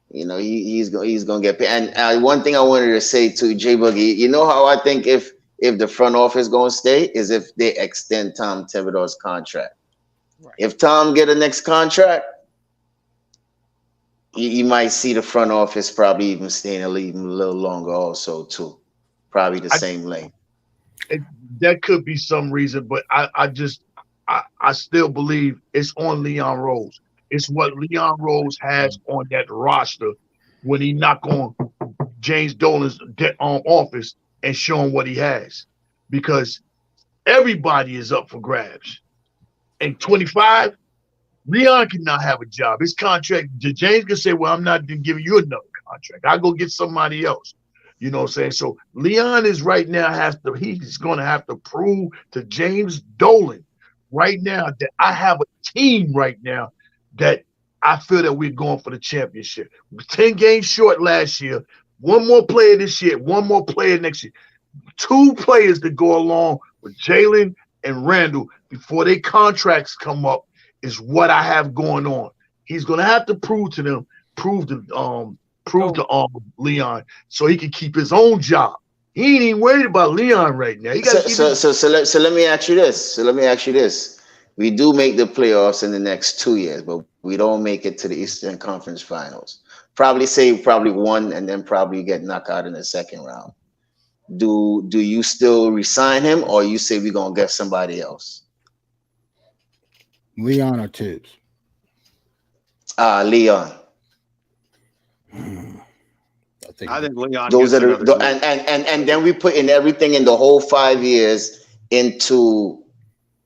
You know, he's gonna get paid. And one thing I wanted to say to J Boogie, you know how I think if the front office gonna stay is if they extend Tom Thibodeau's contract. Right. If Tom get a next contract, you might see the front office probably even staying in the league a little longer also too. Probably the same length. That could be some reason, but I still believe it's on Leon Rose. It's what Leon Rose has on that roster when he knock on James Dolan's office and show him what he has. Because everybody is up for grabs. And 25, Leon cannot have a job. His contract, James can say, well, I'm not giving you another contract. I'll go get somebody else. You know what I'm saying? So Leon is right now he's going to have to prove to James Dolan right now that I have a team right now that I feel that we're going for the championship. 10 games short last year, one more player this year, one more player next year. 2 players to go along with Jalen and Randle before their contracts come up is what I have going on. He's going to have to prove to Leon so he can keep his own job. He ain't even worried about Leon right now. So let me ask you this. We do make the playoffs in the next 2 years, but we don't make it to the Eastern Conference Finals. Probably one and then probably get knocked out in the second round. Do you still resign him, or you say we're gonna get somebody else? Leon or Tibbs? Leon. I think Leon. Those are and then we put in everything in the whole 5 years into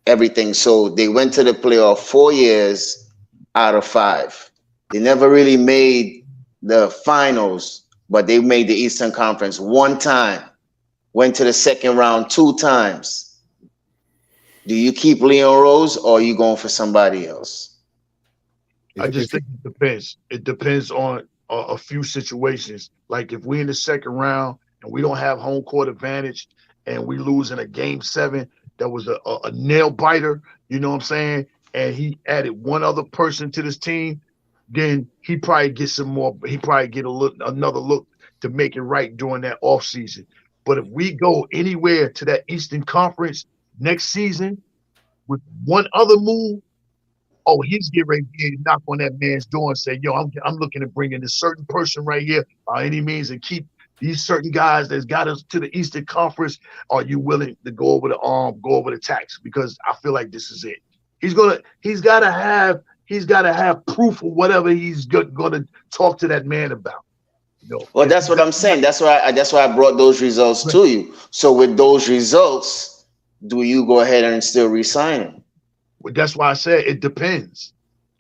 everything. So they went to the playoff 4 years out of 5. They never really made the finals, but they made the Eastern Conference 1 time. Went to the second round 2 times. Do you keep Leon Rose, or are you going for somebody else? I just think it depends. It depends on a few situations. Like if we're in the second round and we don't have home court advantage and we lose in a game 7, that was a nail biter, you know what I'm saying? And he added one other person to this team, then he probably get some more. He probably get another look to make it right during that offseason. But if we go anywhere to that Eastern Conference next season with one other move, he's getting ready to knock on that man's door and say, yo, I'm looking to bring in this certain person right here by any means and keep these certain guys that's got us to the Eastern Conference. Are you willing to go over the tax? Because I feel like this is it. He's gotta have proof of whatever he's gonna talk to that man about. You know? Well, that's what I'm saying. That's why I brought those results to you. So with those results, do you go ahead and still re-sign him? Well, that's why I said it depends.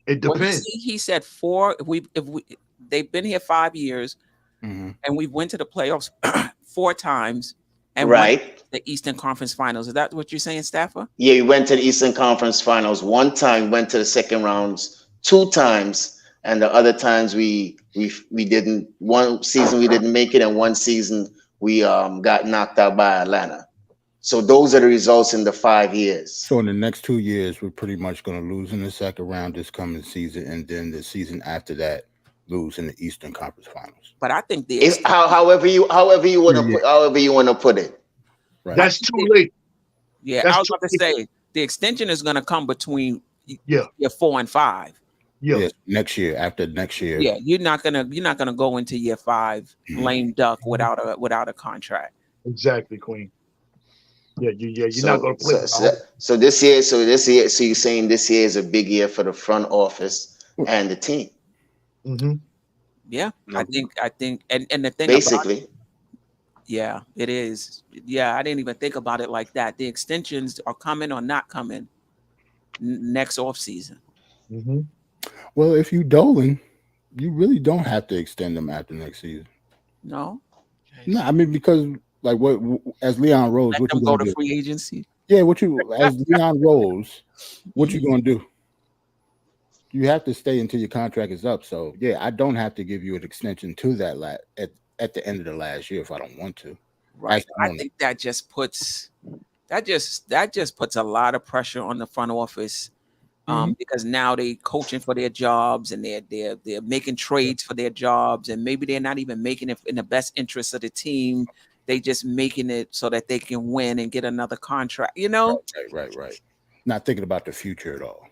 It depends. Well, he said 4. They've been here 5 years, and we went to the playoffs 4 times, and went to the Eastern Conference Finals. Is that what you're saying, Staffer? Yeah, we went to the Eastern Conference Finals 1 time, went to the second rounds 2 times, and the other times we didn't. One season we didn't make it, and one season we got knocked out by Atlanta. So those are the results in the 5 years. So in the next 2 years, we're pretty much going to lose in the second round this coming season, and then the season after that, lose in the Eastern Conference Finals. But I think however you want to put it. Right. That's too late. Yeah, I was about to say the extension is going to come between year 4 and 5. Yeah. Yes, next year, after next year. Yeah, you're not gonna go into year 5 lame duck without a contract. Exactly, Queen. Yeah, you're not going to play. So this year, so you're saying this year is a big year for the front office and the team. Mm-hmm. Yeah, I think, and the thing basically, Yeah, it is. Yeah, I didn't even think about it like that. The extensions are coming or not coming next off season. Mm-hmm. Well, if you Dolan, you really don't have to extend them after next season. No, No, I mean because like what as Leon Rose, let what you them go gonna to do? free agency. Yeah, what you as Leon Rose, what you gonna do? You have to stay until your contract is up. So yeah, I don't have to give you an extension to that at the end of the last year if I don't want to. Right. As the I owner. think that just puts a lot of pressure on the front office. Because now they coaching for their jobs and they're making trades for their jobs, and maybe they're not even making it in the best interest of the team. They just making it so that they can win and get another contract, Right. Not thinking about the future at all.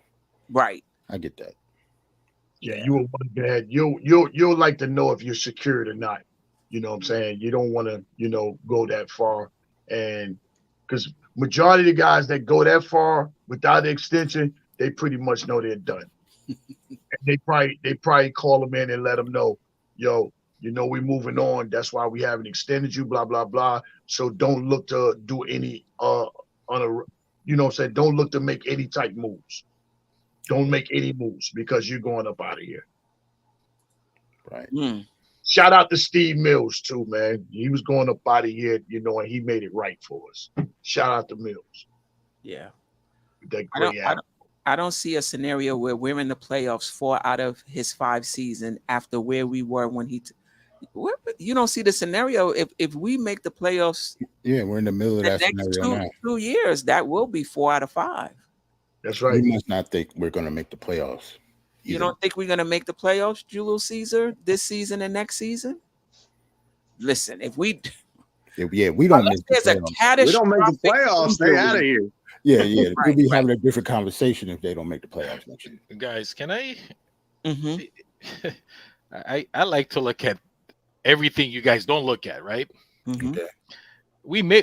Right. I get that. Yeah, you will want to go ahead. You'll like to know if you're secured or not. You know what I'm saying? You don't want to, go that far. And because majority of the guys that go that far without the extension, they pretty much know they're done. And they probably call them in and let them know, yo, we're moving on. That's why we haven't extended you, blah, blah, blah. So don't look to do any on a what I'm saying, don't look to make any type moves. Don't make any moves because you're going up out of here. Right. Shout out to Steve Mills too, man. He was going up out of here, and he made it right for us. Shout out to Mills. Yeah. That great I don't see a scenario where we're in the playoffs 4 out of his 5 seasons after where we were when you don't see the scenario if we make the playoffs. Yeah, we're in the middle of the that next scenario now. 2 years, that will be 4 out of 5. That's right. You must not think we're going to make the playoffs. You don't think we're going to make the playoffs, Julius Caesar, this season and next season? Listen, if we don't make the there's a playoffs. We don't make the playoffs. Stay out of here. Yeah. Right, We'll be having a different conversation if they don't make the playoffs next year. Guys, can I? Mm-hmm. I like to look at everything you guys don't look at, right? Mm-hmm. Okay.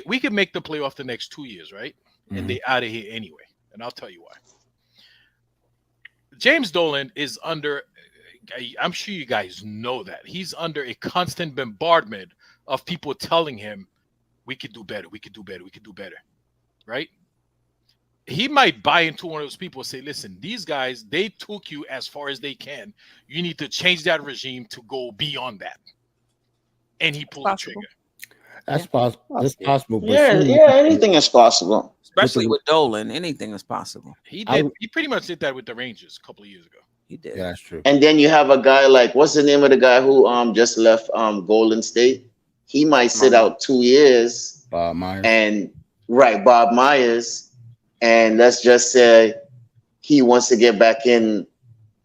We can make the playoff the next 2 years, right? And they out of here anyway. And I'll tell you why. James Dolan is under, I'm sure you guys know that. He's under a constant bombardment of people telling him, we could do better, we could do better, we could do better, right? He might buy into one of those people and say, listen, these guys, they took you as far as they can. You need to change that regime to go beyond that. And he pulled the trigger. That's possible. That's possible. But anything is possible. Especially with Dolan, anything is possible. He did. He pretty much did that with the Rangers a couple of years ago. He did. Yeah, that's true. And then you have a guy like, what's the name of the guy who just left Golden State? He might sit out 2 years. Bob Myers. Bob Myers. And let's just say he wants to get back in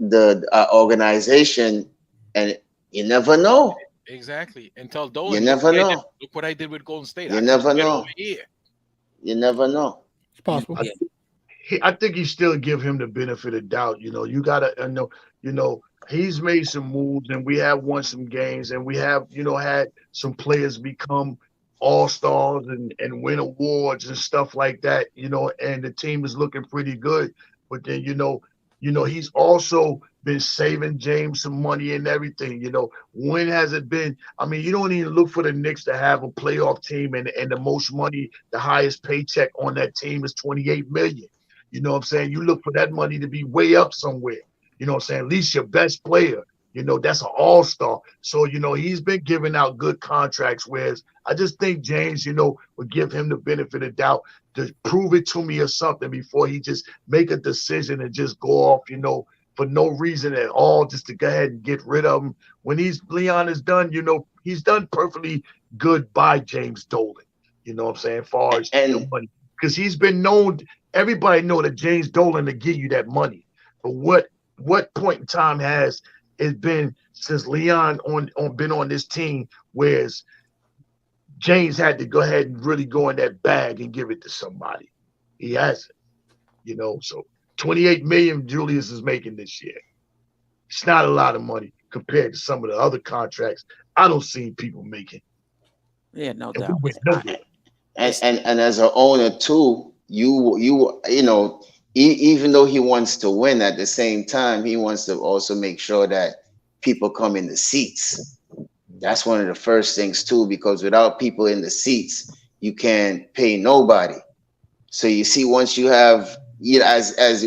the organization, and you never know. Exactly. And tell Dolan, you never know. Look what I did with Golden State. You never know. You never know. It's possible. I think he still give him the benefit of doubt. You gotta know. He's made some moves, and we have won some games, and we have had some players become all-stars and win awards and stuff like that. And the team is looking pretty good. But then he's also been saving James some money and everything. When has it been? I mean, you don't even look for the Knicks to have a playoff team, and the most money, the highest paycheck on that team is $28 million. You know what I'm saying? You look for that money to be way up somewhere. You know what I'm saying? At least your best player, that's an all-star. So, he's been giving out good contracts, whereas I just think James, would give him the benefit of doubt to prove it to me or something before he just make a decision and just go off, for no reason at all, just to go ahead and get rid of him. When Leon is done, he's done perfectly good by James Dolan. You know what I'm saying? As far as money. Because he's been known, everybody know that James Dolan to give you that money. But what point in time has it been since Leon been on this team, whereas James had to go ahead and really go in that bag and give it to somebody? He hasn't. So $28 million Julius is making this year. It's not a lot of money compared to some of the other contracts I don't see people making. Yeah, no doubt. And as an owner too, even though he wants to win, at the same time he wants to also make sure that people come in the seats. That's one of the first things too, because without people in the seats, you can't pay nobody. So you see, once you have, as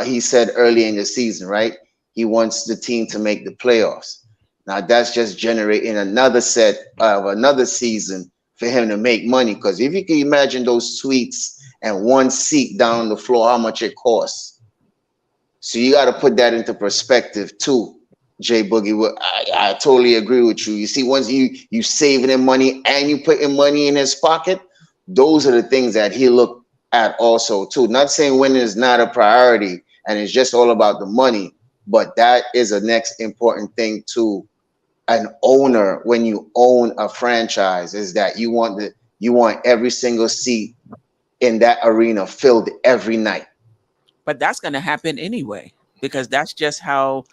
he said early in the season, right? He wants the team to make the playoffs. Now that's just generating another set of another season for him to make money. Because if you can imagine those suites and one seat down the floor, how much it costs. So you got to put that into perspective too, Jay Boogie. I totally agree with you. You see, once you saving him money and you putting money in his pocket, those are the things that he look at also too. Not saying winning is not a priority and it's just all about the money, but that is a next important thing to an owner when you own a franchise, is that you want every single seat in that arena filled every night. But that's going to happen anyway, because that's just how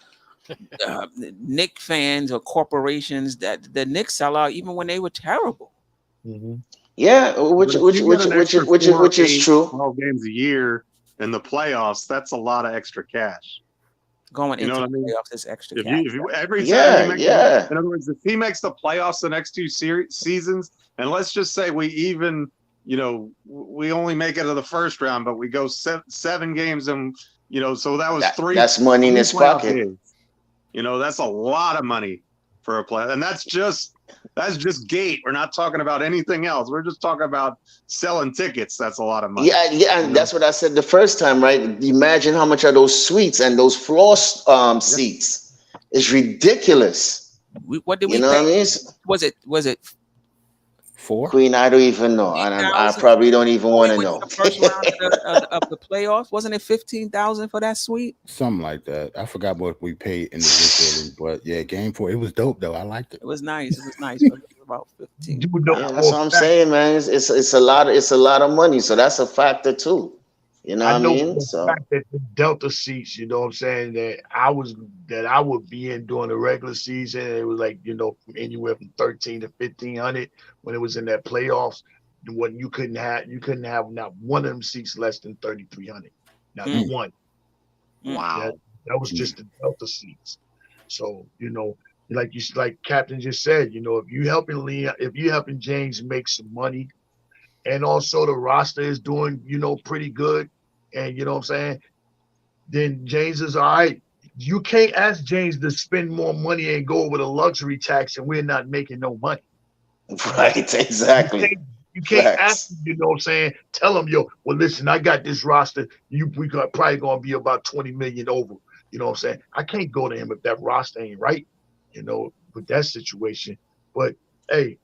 Knicks fans or corporations, that the Knicks sell out even when they were terrible. Mm-hmm. Yeah, which But if you get an extra 4, is 8, true. 12 games a year in the playoffs, that's a lot of extra cash. Going You know into what I the mean? playoffs is extra If cash. you every time Yeah, he makes, yeah. in other words, if he makes the playoffs the next 2 seasons, and let's just say we even, we only make it to the first round, but we go 7 games, and so that was That's money in his playoff pocket. games. That's a lot of money for a play, and that's just gate. We're not talking about anything else. We're just talking about selling tickets. That's a lot of money. Yeah, and that's what I said the first time, right? Imagine how much are those suites and those floor seats. It's ridiculous. What did You we know pay? what I mean? Was it 4. Queen, I don't even know, and I 15,000? probably don't even We want to went know. to the first round of the playoffs. Wasn't it 15,000 for that suite? Something like that. I forgot what we paid individually, but yeah, game 4. It was dope though. I liked it. It was nice. It was nice. But it was about 15. You know Yeah, that's for what a I'm fact, saying, man. It's a lot of money, so that's a factor too. You know I what I know mean? for a So fact that the Delta seats, you know what I'm saying, that I would be in during the regular season. It was like, from anywhere from 13 to 1500 when it was in that playoffs. When you couldn't have not one of them seats less than 3,300. Not Mm. one. Wow. That was just the Delta seats. So, like Captain just said, if you helping James make some money, and also the roster is doing, pretty good, and you know what I'm saying, then James is all right. You can't ask James to spend more money and go over the luxury tax, and we're not making no money. right, exactly. You can't ask Facts. him, you know what I'm saying? Tell him, well, listen, I got this roster. Probably gonna be about 20 million over. You know what I'm saying? I can't go to him if that roster ain't right, with that situation. But hey,